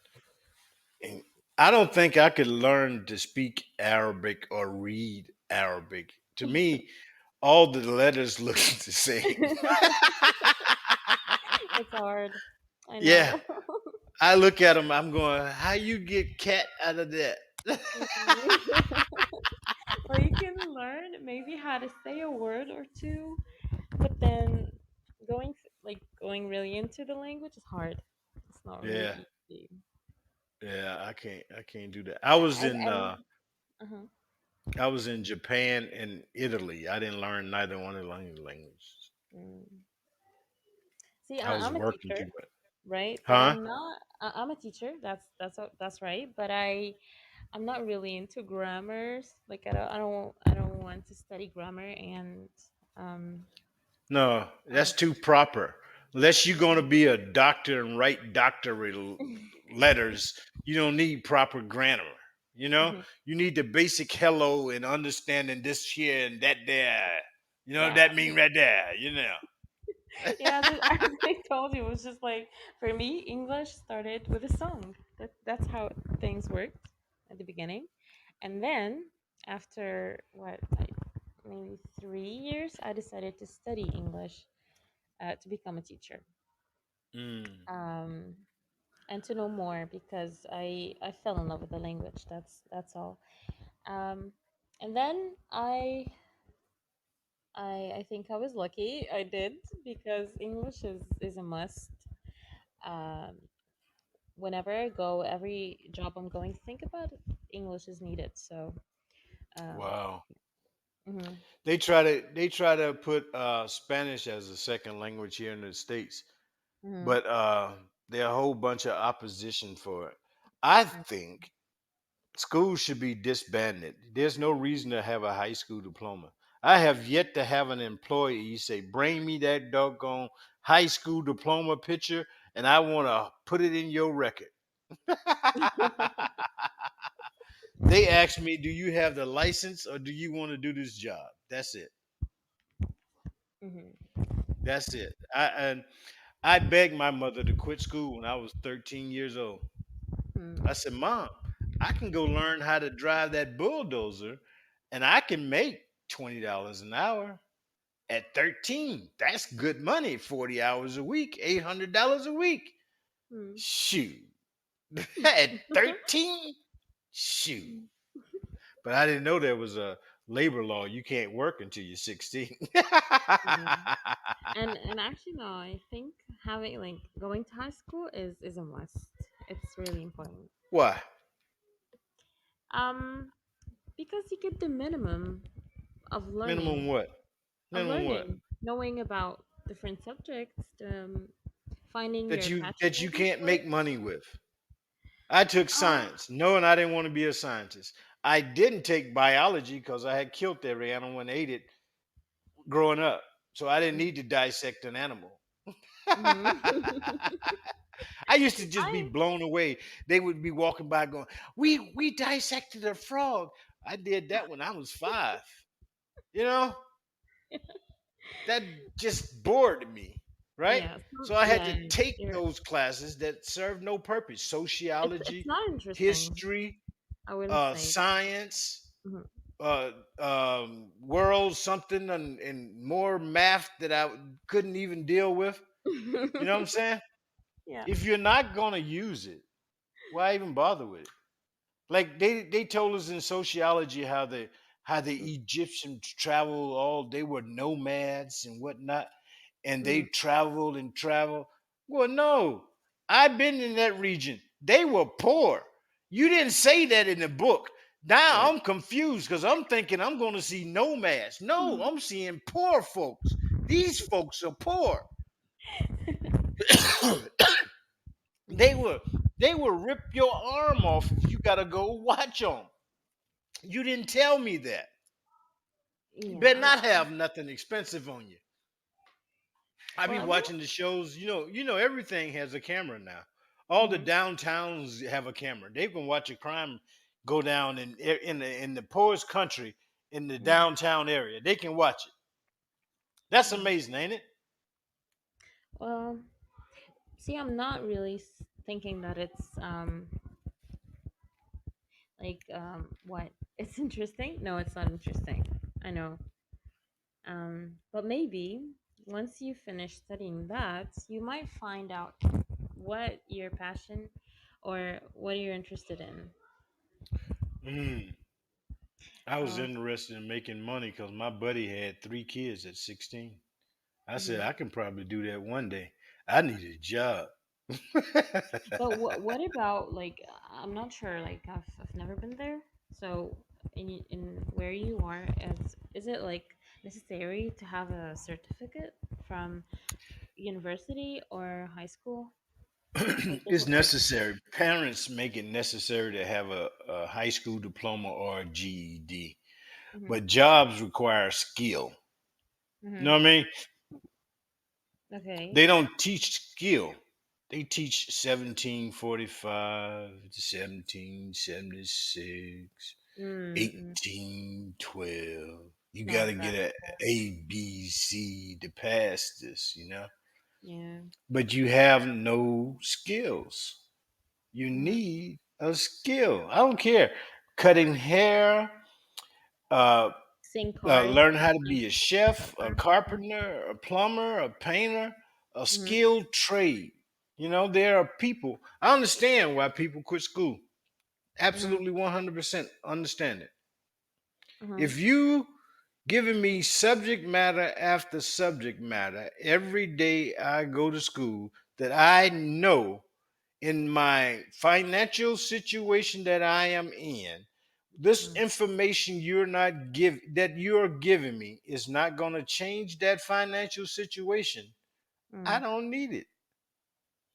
And I don't think I could learn to speak Arabic or read Arabic. To me, all the letters look the same. It's hard. I Yeah, know. I look at them. I'm going, how you get cat out of that? Mm. we can learn maybe how to say a word or two, but then going really into the language is hard. It's not Yeah, really easy. yeah. I can't do that. Uh-huh. I was in Japan and Italy. I didn't learn neither one of the languages. Mm. See, I was I'm a working teacher, through it. right? But Huh? I'm a teacher. That's right. But I'm not really into grammars. Like I don't want to study grammar and um. No, uh, that's too proper. Unless you're going to be a doctor and write doctorate letters, you don't need proper grammar. You know, mhm. you need the basic hello and understanding this here and that there. You know, Yeah, that mean right there. You know. yeah. As I told you, it was just like for me, English started with a song. That's how things worked at the beginning, and then after what, like maybe 3 years, I decided to study English to become a teacher. Mm. Um, and to know more because I fell in love with the language. That's all. Um, and then I think I was lucky. I did because English is a must. Um, Whenever I go, every job I'm going to think about, English is needed. So, um, Wow. mhm, They try to put Spanish as a second language here in the states, mhm, but there are a whole bunch of opposition for it. I think schools should be disbanded. There's no reason to have a high school diploma. I have yet to have an employee say, "Bring me that doggone high school diploma picture, and I want to put it in your record." They ask me, "Do you have the license, or do you want to do this job?" That's it. mhm, That's it. I begged my mother to quit school when I was 13 years old. I mhm, said, "Mom, I can go learn how to drive that bulldozer and I can make $20 an hour at 13. That's good money, 40 hours a week, $800 a week." mhm. Shoot. At 13? Shoot. But I didn't know there was a labor law. You can't work until you're 16. Yeah. And actually, no, I think having like going to high school is a must. It's really important. Why? Um, because you get the minimum of Minimum learning, what? Minimum what? knowing about different subjects, finding That your you passion that you maybe can't for it. make money with. I took Uh, science, knowing I didn't want to be a scientist. I didn't take biology because I had killed every animal and ate it growing up. So I didn't need to dissect an animal. mhm. I used to just be I blown away. They would be walking by going, "We dissected a frog." I did that when I was 5. You know, that just bored me, right? yeah, So I had to yeah, take you're, those classes that served no purpose: it's sociology, not interesting. history, I wouldn't say. science, Mhm. world something, and more math that I couldn't even deal with. You know what I'm saying? Yeah. If you're not gonna use it, why even bother with it? Like they told us in sociology how the Egyptians traveled all, they were nomads and whatnot, and they Mhm. traveled and traveled. Well, no, I've been in that region. They were poor. You didn't say that in the book. Now Yeah. I'm confused because I'm thinking I'm going to see nomads. No, I'm seeing poor folks. These folks are poor. they Mhm. were they will rip your arm off if you gotta go watch them. You didn't tell me that. You Yeah. better not have nothing expensive on you. I be Well, well, watching the shows. You know everything has a camera now. All the mhm. downtowns have a camera. They can watch a crime go down in the poorest country in the Mhm. downtown area. They can watch it. That's Yeah. amazing, ain't it? Well, see, I'm not really thinking that it's like what it's interesting. No, it's not interesting. I know. But maybe once you finish studying that, you might find out what your passion or what you're interested in. Mm. I was Uh, interested in making money because my buddy had 3 kids at 16. I said mhm. I can probably do that one day. I need a job. But what about like I'm not sure. Like I've never been there. So in where you are, is it like necessary to have a certificate from university or high school? Like is It's it like necessary. Parents make it necessary to have a high school diploma or a GED, mm-hmm, but jobs require skill. You know mm-hmm. what I mean? Okay. They don't teach skill. They teach 1745 to 1776, Mm-mm. 1812. You got Not to get that. a ABC to pass this. Yeah. But you have no skills. You Mm-hmm. need a skill. I don't care. Cutting hair, uh, Sing cars. learn how to Like be a chef, a car. carpenter, a plumber, a painter, a Mm-hmm. skilled trade. There are people. I understand why people quit school. Mm-hmm. Absolutely 100% understand it. Mm-hmm. If you giving me subject matter after subject matter every day I go to school that I know in my financial situation that I am in, this information you're giving me is not going to change that financial situation. I Mm-hmm. don't need it.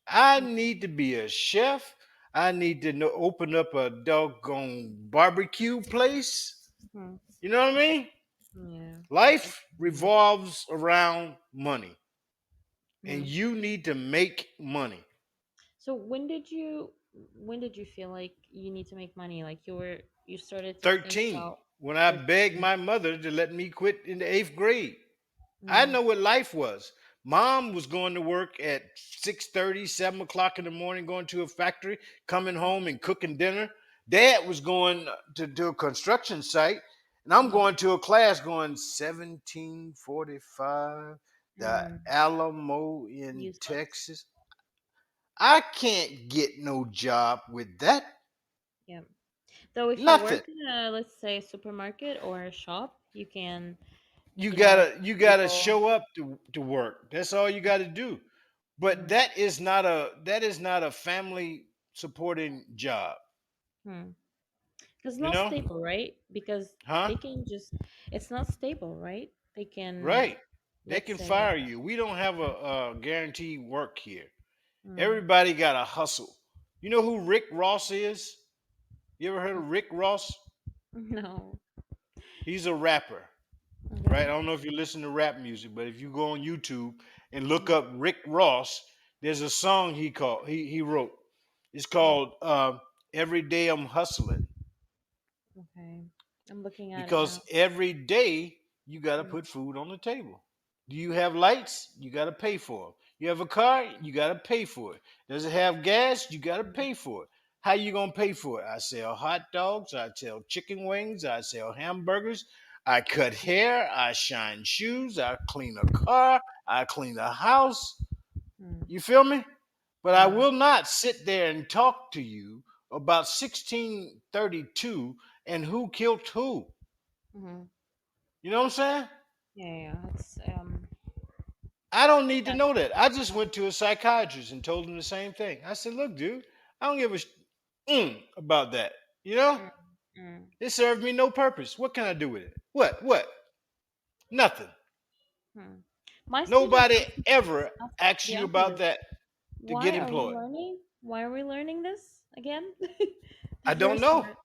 I need to be a chef. I need to open up a doggone barbecue place. Mm-hmm. You know what I mean? Yeah. Life revolves around money, and Mm-hmm. you need to make money. So when did you feel like you need to make money? Like you started to think 13, about when I begged 13. my mother to let me quit in the eighth grade. I Mm, know what life was. Mom was going to work at 6:30, 7 o'clock in the morning, going to a factory, coming home and cooking dinner. Dad was going to do a construction site, and I'm mm, going to a class going 1745, the mm. Alamo in Useless. Texas. I can't get no job with that. Yeah. Though if you Nothing. work in a, let's say, supermarket or a shop, you can, You you know, gotta you gotta people. show up to work. That's all you gotta do. But Mm, that is not a family supporting job. mm. Because You not know? stable, right? Because Huh? they can just, it's not stable, right? They can, Right. They let's can say, fire you. We don't have a guaranteed work here. mm, Everybody got to hustle. You know who Rick Ross is? You ever heard of Rick Ross? no. He's a rapper, right? I Okay. don't know if you listen to rap music, but if you go on YouTube and look Mm, up Rick Ross, there's a song he wrote. It's mm, called "Every Day I'm Hustling," okay. I'm looking at it because now. every day you got to Mm, put food on the table. Do you have lights? You got to pay for them. You have a car? You got to pay for it. Does it have gas? You got to mm, pay for it. How you gonna pay for it? I sell hot dogs. I sell chicken wings. I sell hamburgers. I cut hair. I shine shoes. I clean a car. I clean a house. mm, You feel me? But I mm, will not sit there and talk to you about 1632 and who killed who. mm. You know what I'm saying? Yeah, yeah, yeah. I don't need to That's know that. I just went to a psychiatrist and told him the same thing. I said, "Look, dude, I don't give a about that. You know, mm, mm, it served me no purpose. What can I do with it? What? What? Nothing. mm. My students Nobody ever ask asks they you ask me about this. that to get Why are we employed. learning? Why are we learning this again? I It's very don't know. smart.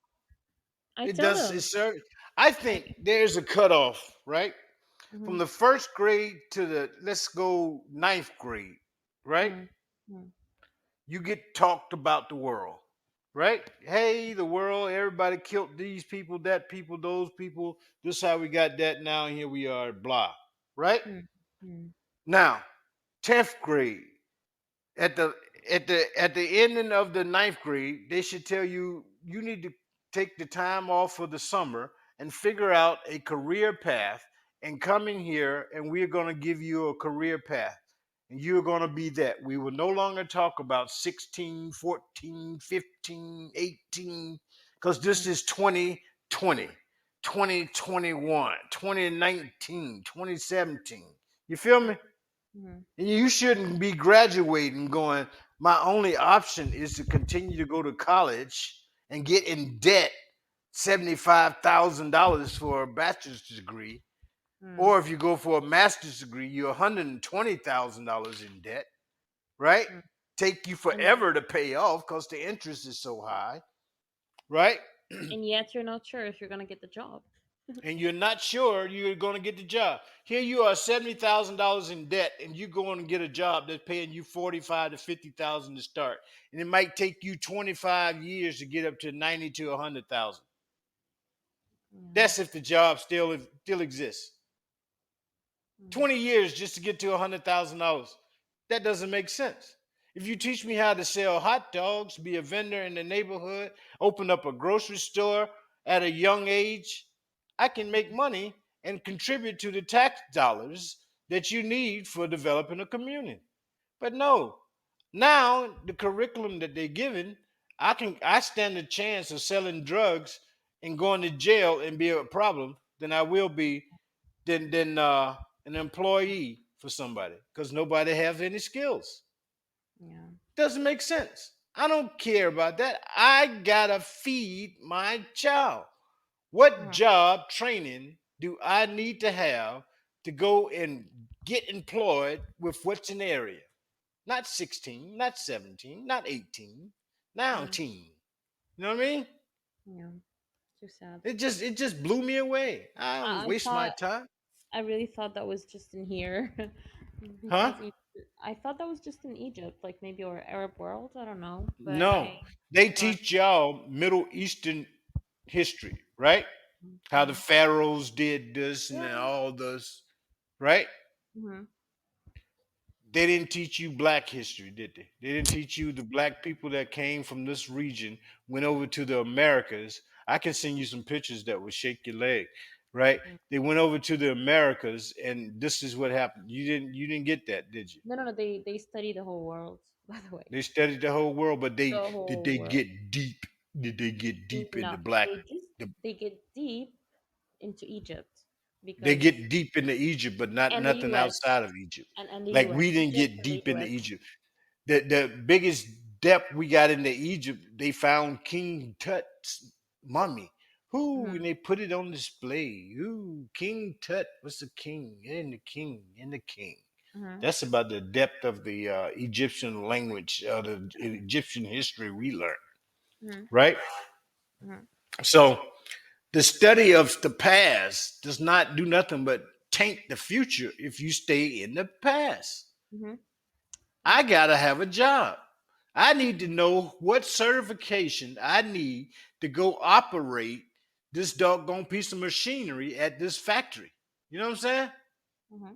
I It tell does. It them serve. I like, think there's a cutoff, right? From mm-hmm, the first grade to the let's go ninth grade, right? mm, mm, You get talked about the world, right? Hey, the world, everybody killed these people, that people, those people. This is how we got that now, and here we are, blah. Right? mm, mm, Now, 10th grade. At the at the ending of the ninth grade, they should tell you you need to take the time off for the summer and figure out a career path and come in here and we're going to give you a career path and you're going to be that. We will no longer talk about 16, 14, 15, 18 because this mm, is 2020. 2021, 2019, 2017. You feel me? Mm-hmm. And you shouldn't be graduating going, my only option is to continue to go to college and get in debt $75,000 for a bachelor's degree. Mm-hmm. Or if you go for a master's degree, you're $120,000 in debt, right? Take you And forever to pay off because the interest is so high, right? yet you're not sure if you're gonna get the job. And you're not sure you're going to get the job. Here you are, $70,000 in debt, and you go on and get a job that's paying you 45 to 50,000 to start, and it might take you 25 years to get up to 90 to 100,000. Yeah. That's if the job still exists. Mm-hmm. 20 years just to get to $100,000. That doesn't make sense. If you teach me how to sell hot dogs, be a vendor in the neighborhood, open up a grocery store at a young age, I can make money and contribute to the tax dollars that you need for developing a community. But no, now the curriculum that they're giving, I stand a chance of selling drugs and going to jail and be a problem than I will be than an employee for somebody because nobody has any skills. Yeah. Doesn't make sense. I don't care about that. I gotta feed my child. What Uh-huh. job training do I need to have to go and get employed with what's in the area? Not 16, not 17, not 18, now Mm. teen. You know what I mean? Yeah. Too sad. It just blew me away. I don't I waste my thought time. I really thought that was just in here, Huh? because I thought that was just in Egypt, like maybe or Arab world. I don't know, but No. They thought. teach y'all Middle Eastern history, right? How the Mhm. pharaohs did this and then Yeah. all this, right? Mm-hmm. They didn't teach you black history, did they? They didn't teach you the black people that came from this region, went over to the Americas. I can send you some pictures that will shake your leg, right? They went over to the Americas and this is what happened. You didn't get that, did you? No, no, no. They study the whole world. By the way, They studied the whole world, but the they did whole they world. get deep? Did they get deep in the No, black the they get deep into Egypt they because get deep into Egypt, but not and the nothing U.S. outside of Egypt. and the Like U.S. we didn't Egypt get and the deep into U.S. Egypt. The biggest depth we got into Egypt, they found King Tut's mummy. Who Mm-hmm. and they put it on display. Who King Tut was the king and the king and the king. Mm-hmm. That's about the depth of the Egyptian language, the Egyptian history we learned, Mm-hmm. right? Mm-hmm. So the study of the past does not do nothing but taint the future if you stay in the past. Mm-hmm. I gotta have a job. I need to know what certification I need to go operate this doggone piece of machinery at this factory. You know what I'm saying? Mm-hmm.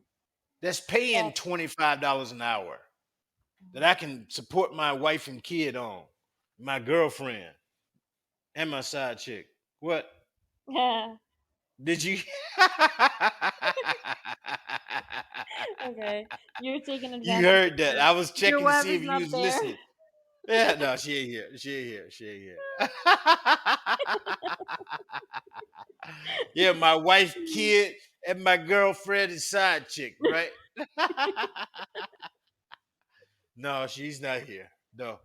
That's paying But $25 an hour that I can support my wife and kid on, my girlfriend and my side chick. What? yeah. Did you? Okay, you're taking You advantage heard that. because I was your checking to wife see is if you not was there. listening. Yeah, no, she ain't here. She ain't here. She ain't here. Yeah, my wife, kid, and my girlfriend and side chick, right? No, she's not here. No.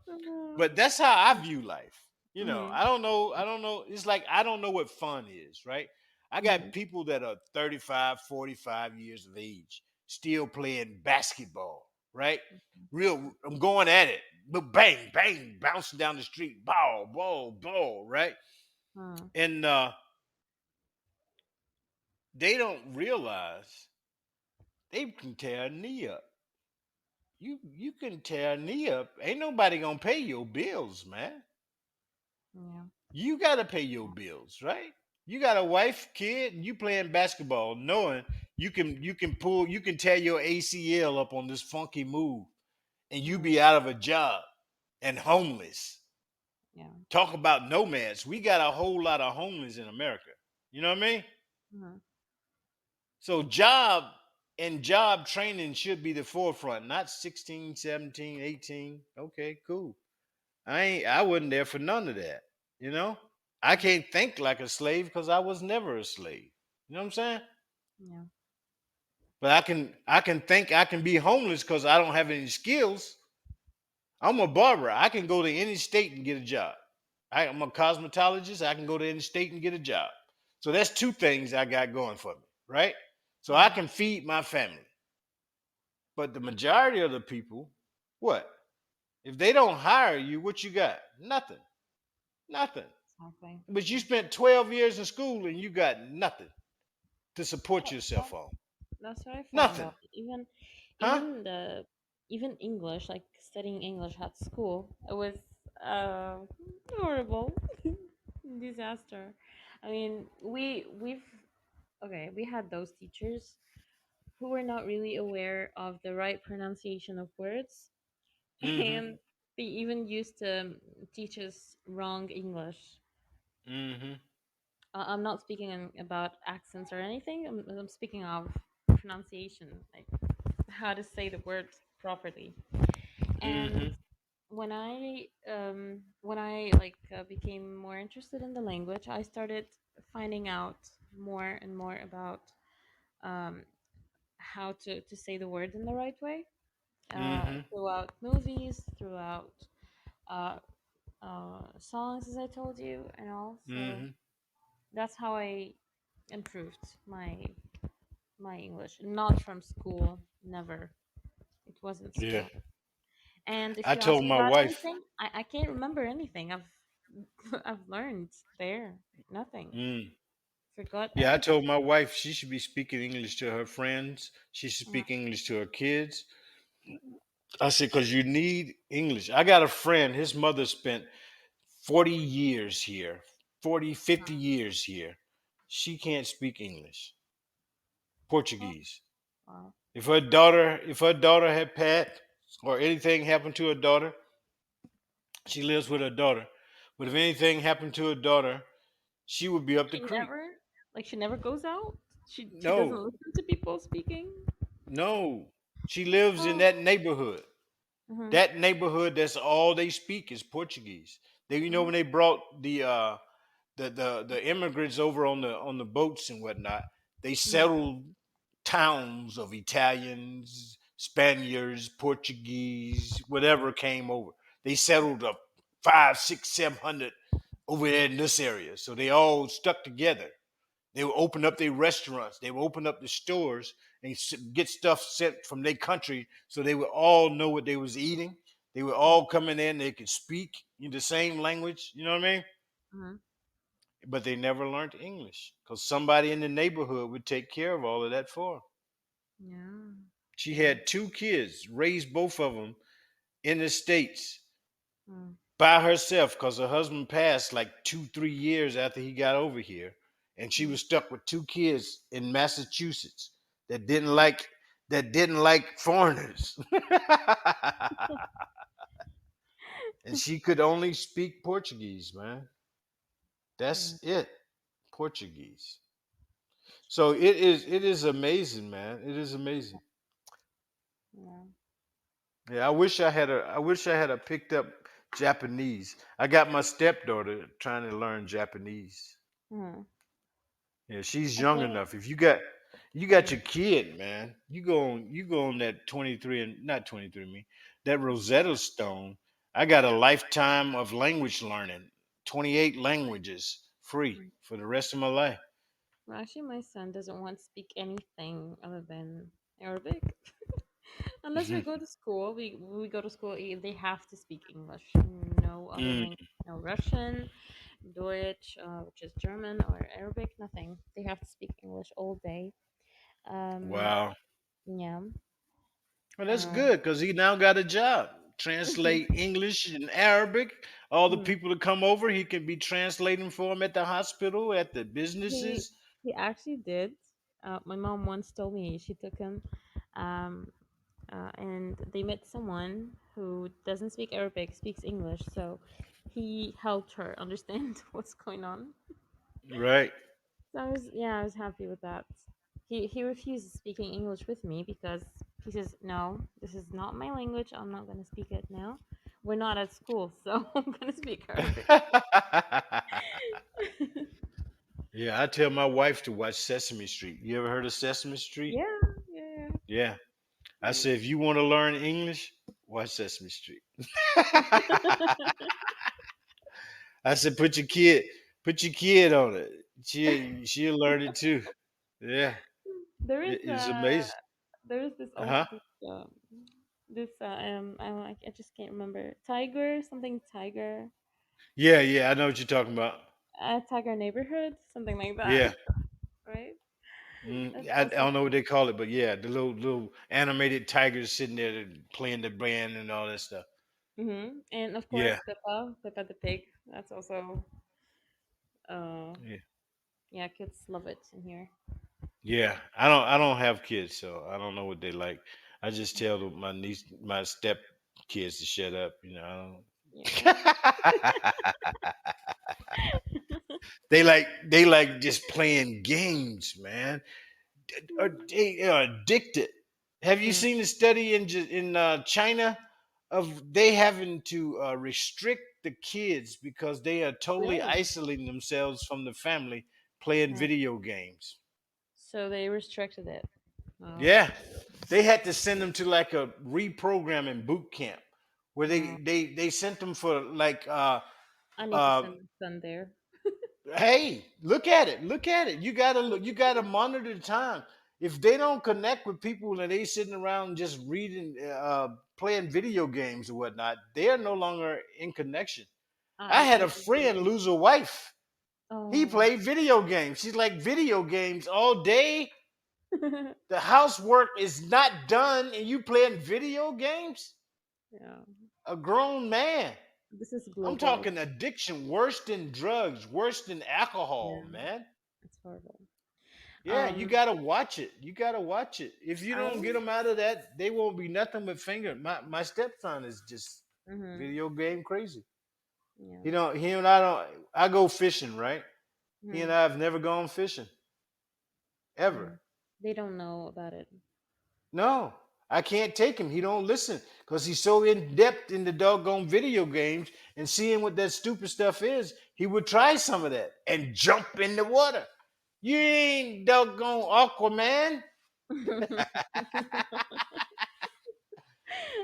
But that's how I view life. Mm-hmm. I don't know. It's like I don't know what fun is, right? I Mm-hmm. got people that are 35, 45 years of age still playing basketball, right? Real, I'm going at it. But bang, bang, bouncing down the street, ball, ball, ball, right? Mm-hmm. And they don't realize they can tear a knee up. You can tear a knee up. Ain't nobody gonna pay your bills, man. Yeah. You gotta pay your bills, right? You got a wife, kid, and you playing basketball, knowing you can tear your ACL up on this funky move, and you Mm-hmm. be out of a job and homeless. Yeah. Talk about nomads. We got a whole lot of homeless in America. You know what I mean? Mm-hmm. So job training should be the forefront, not 16, 17, 18. Okay, cool. I wasn't there for none of that. You know? I can't think like a slave because I was never a slave. You know what I'm saying? Yeah. But I can think I can be homeless because I don't have any skills. I'm a barber. I can go to any state and get a job. I'm a cosmetologist. I can go to any state and get a job. So that's two things I got going for me, right? So I Mm, can feed my family. But the majority of the people, what? If they don't hire you, what you got? Nothing. Nothing. exactly. But you Yeah. spent 12 years in school and you got nothing to support yourself That's on. that's what I found Nothing. out. Even Huh? even the even English, like studying English at school, it was uh horrible disaster. I mean, we've okay, we had those teachers who were not really aware of the right pronunciation of words, Mm-hmm. and they even used to teach us wrong English. Mm-hmm. I'm not speaking about accents or anything. I'm speaking of pronunciation, like how to say the word properly. And Mm-hmm. when I like became more interested in the language, I started finding out more and more about um, how to say the words in the right way Mm-hmm. throughout movies, throughout uh, songs, as I told you, and all. So Mm-hmm. that's how I improved my English. Not from school, never. It wasn't Yeah. school. And if I you ask told me my about wife. anything, I can't remember anything I've learned there. Nothing. Mm. Forgot Yeah, I everything. told my wife she should be speaking English to her friends. She should Uh, speak English to her kids. I said, because you need English. I got a friend, his mother spent 40 years here, 40, 50 uh, years here. She can't speak English, oh, Portuguese. wow. If her daughter had passed or anything happened to her daughter, she lives with her daughter. But if anything happened to her daughter, she would be up the She creek. never she never goes out. She doesn't No, listen to people speaking. no. She lives in Oh. that neighborhood. Mhm. That neighborhood, that's all they speak is Portuguese. They, when Mhm. they brought the immigrants over on the boats and whatnot, they Mhm. settled towns of Italians, Spaniards, Portuguese, whatever came over. They settled up five, six, 700 over there in this area. So they all stuck together. They would open up their restaurants. They would open up the stores and get stuff sent from their country, so they would all know what they was eating. They would Mhm. all come in there and they could speak in the same language. You know what I mean? Mhm. But they never learned English because somebody in the neighborhood would take care of all of that for her. Yeah. She Yeah. had two kids, raised both of them in the States Mm. by herself because her husband passed like 2, 3 years after he got over here. And she Mm. was stuck with two kids in Massachusetts that didn't like foreigners. And she could only speak Portuguese, man. Yeah. That's it. Portuguese. So it is amazing, man. It is amazing. Yeah. Yeah, I wish I had a picked up Japanese. I got my stepdaughter trying to learn Japanese. Mhm. Yeah, she's I young think. enough. If you got Mm. your kid, man, you go on that 23 and not 23 me, that Rosetta Stone. I got a lifetime of language learning, 28 languages free Mm. for the rest of my life. Well, actually, my son doesn't want to speak anything other than Arabic. Unless we go to school, we go to school. They have to speak English. No other Mm, language. No Russian, Deutsch, which is German, or Arabic. Nothing. They have to speak English all day. Um. wow. Yeah. Well, that's Uh, good because he now got a job. Translate English and Arabic. All the mhm. people that come over, he can be translating for them at the hospital, at the He businesses. he actually did. My mom once told me she took him, um, and they met someone who doesn't speak Arabic, speaks English. So he helped her understand what's going on. Right. So I was happy with that. He refuses speaking English with me because he says, "No, this is not my language. I'm not going to speak it now. We're not at school, so I'm going to speak Arabic." Yeah, I tell my wife to watch Sesame Street. You ever heard of Sesame Street? Yeah, yeah, Yeah. I yeah. said, if you want to learn English, watch Sesame Street. I said, put your kid on it. She'll learn it too. Yeah, There is it's amazing. there is this Uh also huh. this I just can't remember, Tiger something, Tiger, Yeah, yeah, I know what you're talking about. Tiger Neighborhood, something like that. Yeah. Right. That's I also don't know what they call it, but yeah, the little animated tigers sitting there playing the band and all that stuff. and of course Yeah, Peppa the pig. That's also uh yeah, yeah, kids love it in here. yeah. I don't have kids, so I don't know what they like. I just tell my niece, my step kids to shut up. Yeah. They like just playing games, man. They are addicted. Have you Mm, seen the study in China of they having to restrict the kids because they are totally really? isolating themselves from the family playing Uh, video games? so they restricted it. Oh, Yeah, they had to send them to like a reprogramming boot camp where uh, they sent them for like I need to uh, send my son there. hey, look at it. You gotta monitor the time. If they don't connect with people and they sitting around just reading, playing video games or whatnot, they are no longer in connection. I had I a don't friend believe. lose a wife. He Oh. played video games. She's like video games all day. The housework is not done, and you playing video games. Yeah. A grown man. This is I'm global. talking addiction, worse than drugs, worse than alcohol, Yeah, man. it's horrible. Yeah, you Um, gotta watch it. You gotta watch it. If you I don't get was. them out of that, they won't be nothing but finger. My stepson is just Mm-hmm. video game crazy. Yeah. He and I don't. I go fishing, right? He and Mm-hmm. I have never gone fishing ever. Mm. They don't know about it. No, I can't take him. He don't listen because he's so in depth in the doggone video games and seeing what that stupid stuff is. He would try some of that and jump in the water. You ain't doggone Aquaman, I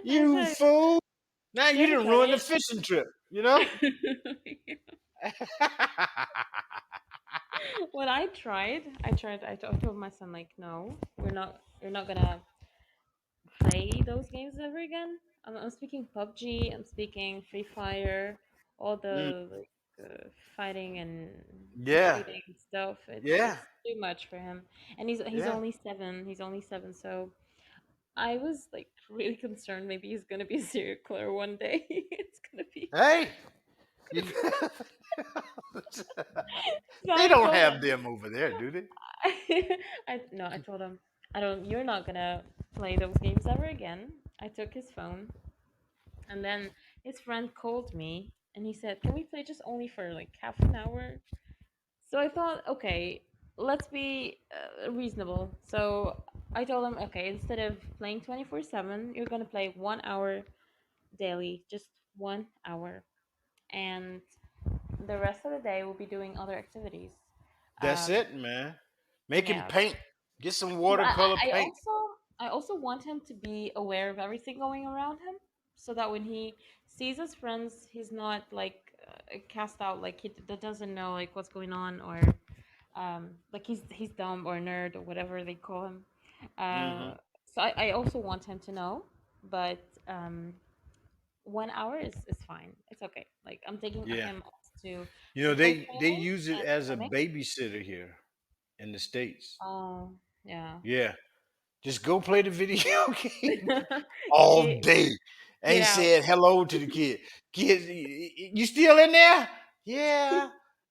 you said, fool. Now you don't didn't try ruin the it. fishing trip, you know? When I told my son like, no, we're not gonna play those games ever again. I'm speaking PUBG. I'm speaking Free Fire. All Mm, the like fighting and yeah, shooting stuff. yeah, It's too much for him. And he's yeah. only 7. He's only 7. So I was like really concerned. Maybe he's gonna be a serial killer one day. It's gonna be. Hey, you- So they I don't told have him. them over there, do they? I told him I don't. You're not gonna play those games ever again. I took his phone, and then his friend called me and he said, "Can we play just only for like half an hour?" So I thought, okay, let's be reasonable. So I told him, okay, instead of playing 24/7, you're gonna play 1 hour daily, just 1 hour, and the rest of the day we'll be doing other activities. That's Um, it, man. Make him yeah, paint. Get some but watercolor I paint. also want him to be aware of everything going around him, so that when he sees his friends, he's not like cast out, like that doesn't know like what's going on, or like he's dumb or nerd or whatever they call him. Hmm. So I also want him to know, but 1 hour is fine. It's okay. Like I'm taking Yeah. him to You know, football they training use it and as a swimming. babysitter here in the States. Oh, yeah. Yeah. Just go play the video game all get day. get Ain't out. said hello to the kid. Kid, you still in there? Yeah.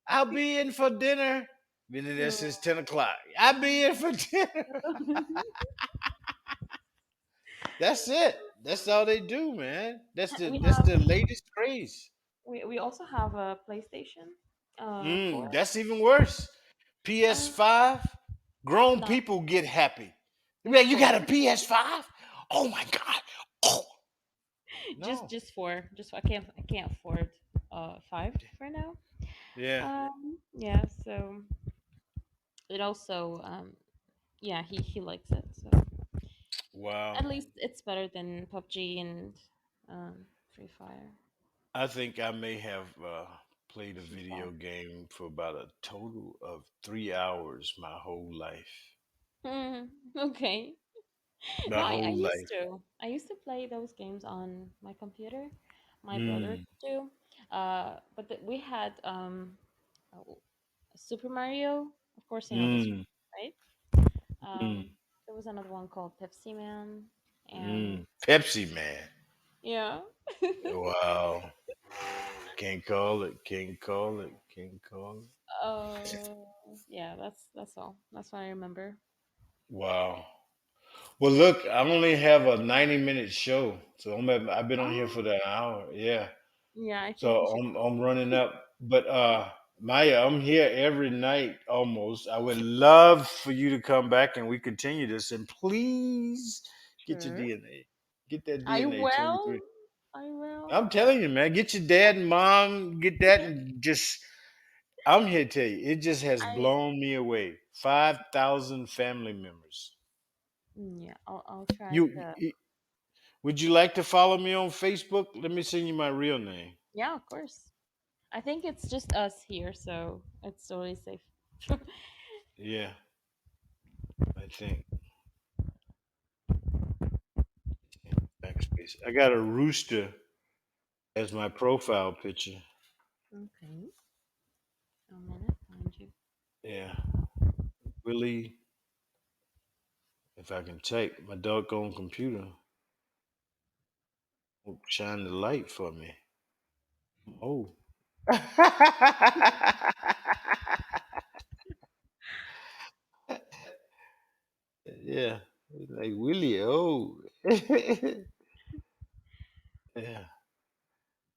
I'll be in for dinner. Been in there since 10 o'clock. I'll be in for dinner. That's it. That's all they do, man. That's the we that's have the latest craze. we also have a PlayStation 4. That's even worse. Uh, PS5, grown not people get happy. They be it's like, you got 4. a PS5? Oh my God. Oh, no. Just 4. Just I can't afford 5 for now. Yeah. Yeah, so But also, yeah, he likes it. So Wow. at least it's better than PUBG and Free Fire. I think I may have played a Yeah. video game for about a total of 3 hours my whole life. Okay. No, My I whole used life. to. I used to play those games on my computer. My brother Mm, too. But we had uh, Super Mario. Of course, you know this mm, one, right? mm, There was another one called Pepsi Man, and mm. Pepsi Man. yeah. Wow. Can't call it. Can't call it. Can't call it. Yeah. That's all. That's what I remember. Wow. Well, look, I only have a 90-minute show, so I've been on here Oh, for that hour. Yeah, yeah. I think so we should I'm close. running up. But Maya, I'm here every night almost. I would love for you to come back and we continue this. And please get your Sure. DNA. Get that I DNA will. 23. I will. I'm telling you, man. Get your dad and mom. Get that and just. I'm here to tell you, it just has I blown me away. 5,000 family members. yeah. I'll try You to. would you like to follow me on Facebook? Let me send you my real name. Yeah, of course. I think it's just us here, so it's totally safe. Yeah, I think. Backspace. I got a rooster as my profile picture. Okay. A minute, find you. Yeah, Willie. If I can type, my doggone computer won't shine the light for me. Oh. Yeah, like Willie. Oh. Yeah.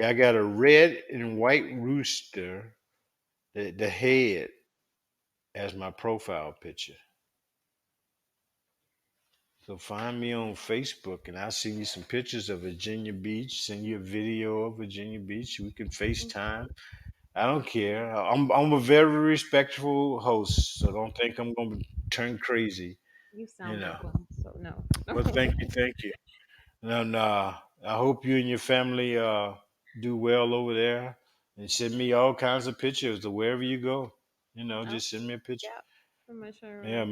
I got a red and white rooster, the head as my profile picture. So find me on Facebook and I'll send you some pictures of Virginia Beach, send you a video of Virginia Beach. We can FaceTime. I don't care. I'm a very respectful host, so don't think I'm gonna turn crazy, You you sound know. like one, so no. Well, thank you. And I hope you and your family do well over there and send me all kinds of pictures of wherever you go. You know, Oh, just send me a picture. yeah. For my sure. Yeah,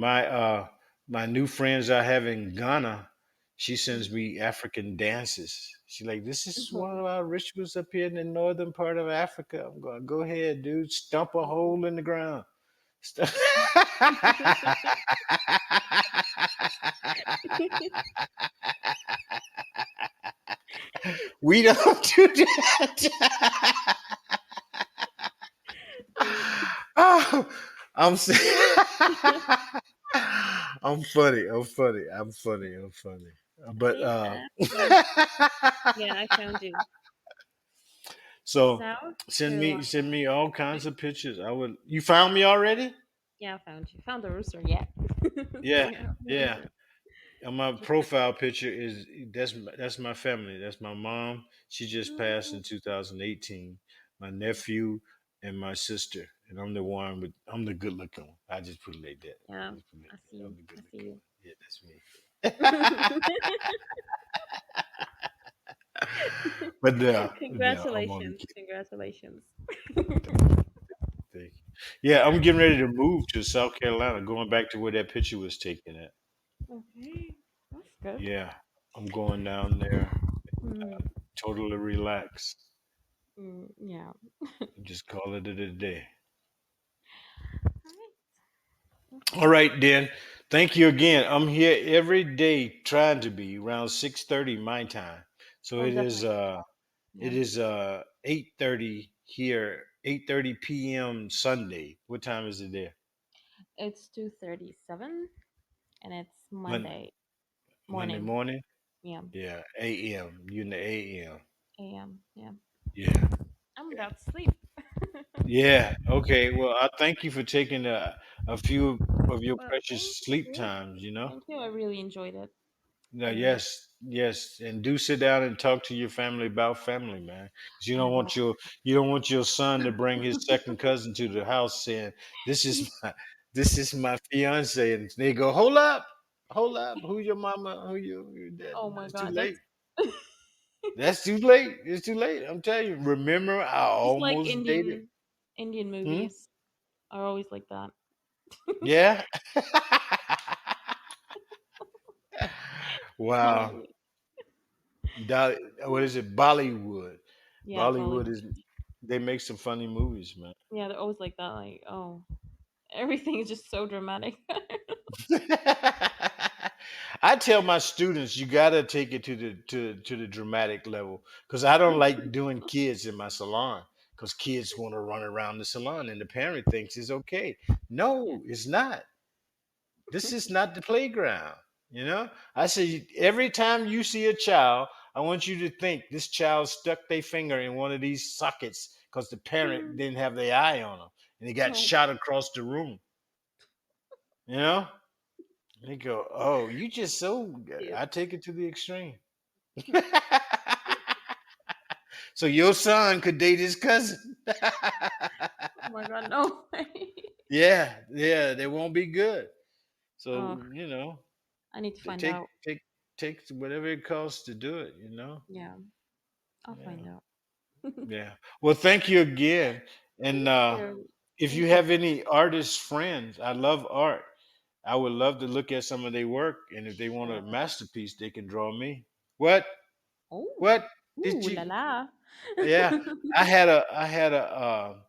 my new friends I have in Ghana, she sends me African dances. She like, this is one of our rituals up here in the northern part of Africa. I'm going, go ahead, dude, stump a hole in the ground. Stu- we don't do that. Oh, I'm s- I'm funny. I'm funny. I'm funny. I'm funny. But Hey, Ashley. Yeah, I found you. so South send Carolina. me all kinds Right? of pictures. I would. You found me already? Yeah, I found you. Found the rooster. Yeah. So Yeah, yeah, the yeah. rooster. And my Just profile picture is that's my family. That's my mom. She just passed mm, in 2018. My nephew and my sister. And I'm the good looking one. I just put it like that. yeah. Just put it like I see that. you. I'm the good I see looking you. one. Yeah, that's me. But no, I'm only Congratulations. kidding. Congratulations. Thank you. Yeah, I'm getting ready to move to South Carolina, going back to where that picture was taken at. Okay. That's good. Yeah, I'm going down there, Mm, totally relaxed, yeah. and just call it a day. Alright. All Okay. right, then. Thank you again. I'm here every day trying to be around 6:30 my time. So We'll definitely keep up. it Yeah. is 8:30 here, 8:30 p.m. Sunday. What time is it there? It's 2:37 and it's Mon- Monday Monday morning. morning? Yeah. Yeah, a.m. You in the a.m. AM. Yeah. Yeah. I'm about to sleep. Yeah. Okay. Well, I thank you for taking a few of your Well, thank precious sleep you. times, you know? Thank you. I really enjoyed it. No, And yes, yes, and do sit down and talk to your family about family, man. 'Cause I will. you don't want your son to bring his second cousin to the house saying, "This is my." This is my fiance, and they go, hold up, who your mama, who your dad? Oh my That's too god, late. that's That's too late. It's too late. I'm telling you. Remember, I just like almost dated. Indian Hmm? movies are always like that. Yeah. Wow. Literally. What is it? Bollywood. Yeah, Bollywood Bollywood. is. They make some funny movies, man. Yeah, they're always like that. Like, oh, everything is just so dramatic. I tell my students you gotta take it to the dramatic level because I don't like doing kids in my salon because kids want to run around the salon and the parent thinks it's okay. Yeah. No, it's not. This is not the playground. You know, I say every time you see a child, I want you to think this child stuck their finger in one of these sockets because the parent didn't have their eye on them and he got Oh, shot across the room. You know, they go, "Oh, you just so." yes. I take it to the extreme. So your son could date his cousin. Oh my god, no way. Yeah, yeah, they won't be good. Oh, So you know, I need to they find out. take whatever it costs to do it. You know. Yeah, I'll Yeah. find out. Yeah. Well, thank you again. And Thank you. if you Thank you. have any artist friends, I love art. I would love to look at some of their work, and if they want a Sure. masterpiece, they can draw me. What? Oh, What did ooh la you? la. Yeah, I had a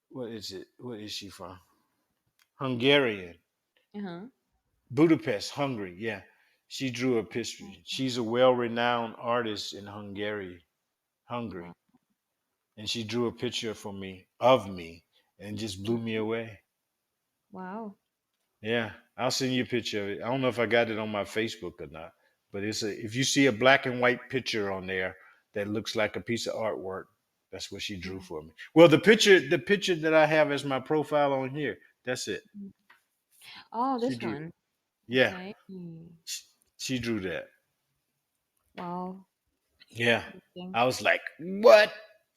what is it? What is she from? Hungarian, Uh-huh. Budapest, Hungary. Yeah, she drew a picture. She's a well-renowned artist in Wow. Hungary, and she drew a picture for me of me, and just blew me away. Wow. Yeah, I'll send you a picture of it. I don't know if I got it on my Facebook or not, but it's a if you see a black and white picture on there that looks like a piece of artwork, that's what she drew Wow. for me. Well, the picture that I have as my profile on here, that's it. Oh, She this drew. one. Yeah, Okay. she, she drew that. Wow. Yeah, Interesting. I was like, what?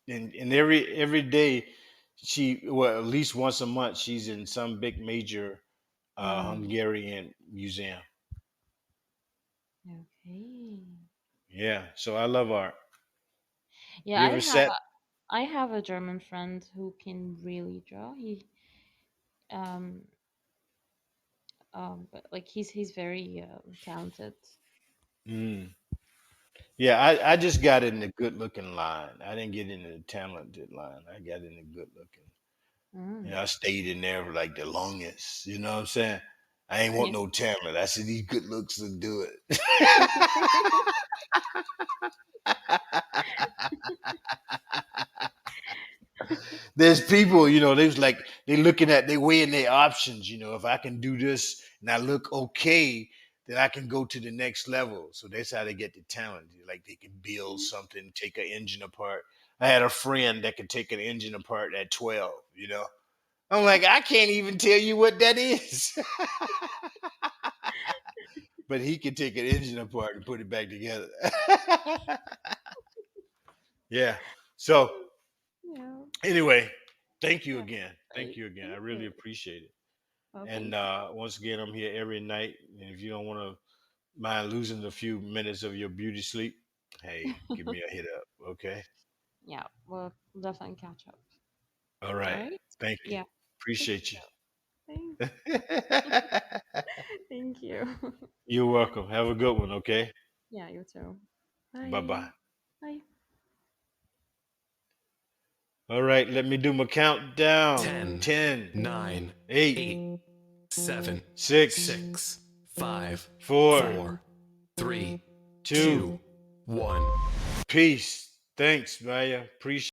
And every day, well at least once a month she's in some big major Wow. Hungarian museum. Okay. Yeah, so I love art. Yeah, You ever sat? I have a German friend who can really draw. Um but like he's very talented. Mm. Yeah, I just got in the good looking line. I didn't get in the talented line. I got in the good looking. You Mm. know, I stayed in there for like the longest. You know what I'm saying? I ain't want Yeah. no talent. I said these good looks will do it. There's people, you know, they was like they looking at they weighing their options. You know, if I can do this and I look okay, then I can go to the next level. So that's how they get the talent. Like they can build something, take an engine apart. I had a friend that could take an engine apart at 12. You know, I'm like I can't even tell you what that is, but he can take an engine apart and put it back together. Yeah. So Yeah. anyway, thank you Yeah. again. Thank Great. you again. I Thank really you. appreciate it. Well, And thank you. once again, I'm here every night. And if you don't want to mind losing a few minutes of your beauty sleep, hey, give me a hit up. Okay. Yeah, we'll definitely catch up. All All right. right. Thank you. Yeah. Thank Appreciate you. you. Thanks. Thank you. You're welcome. Have a good one. Okay. Yeah, you too. Bye Bye. bye. Bye. All right. Let me do my countdown. 10, 10, 9, 8, 8, 7, 6, 6, 5, 4, 4, 3, 2. 2, 1. Peace. Thanks, Maya. Appreciate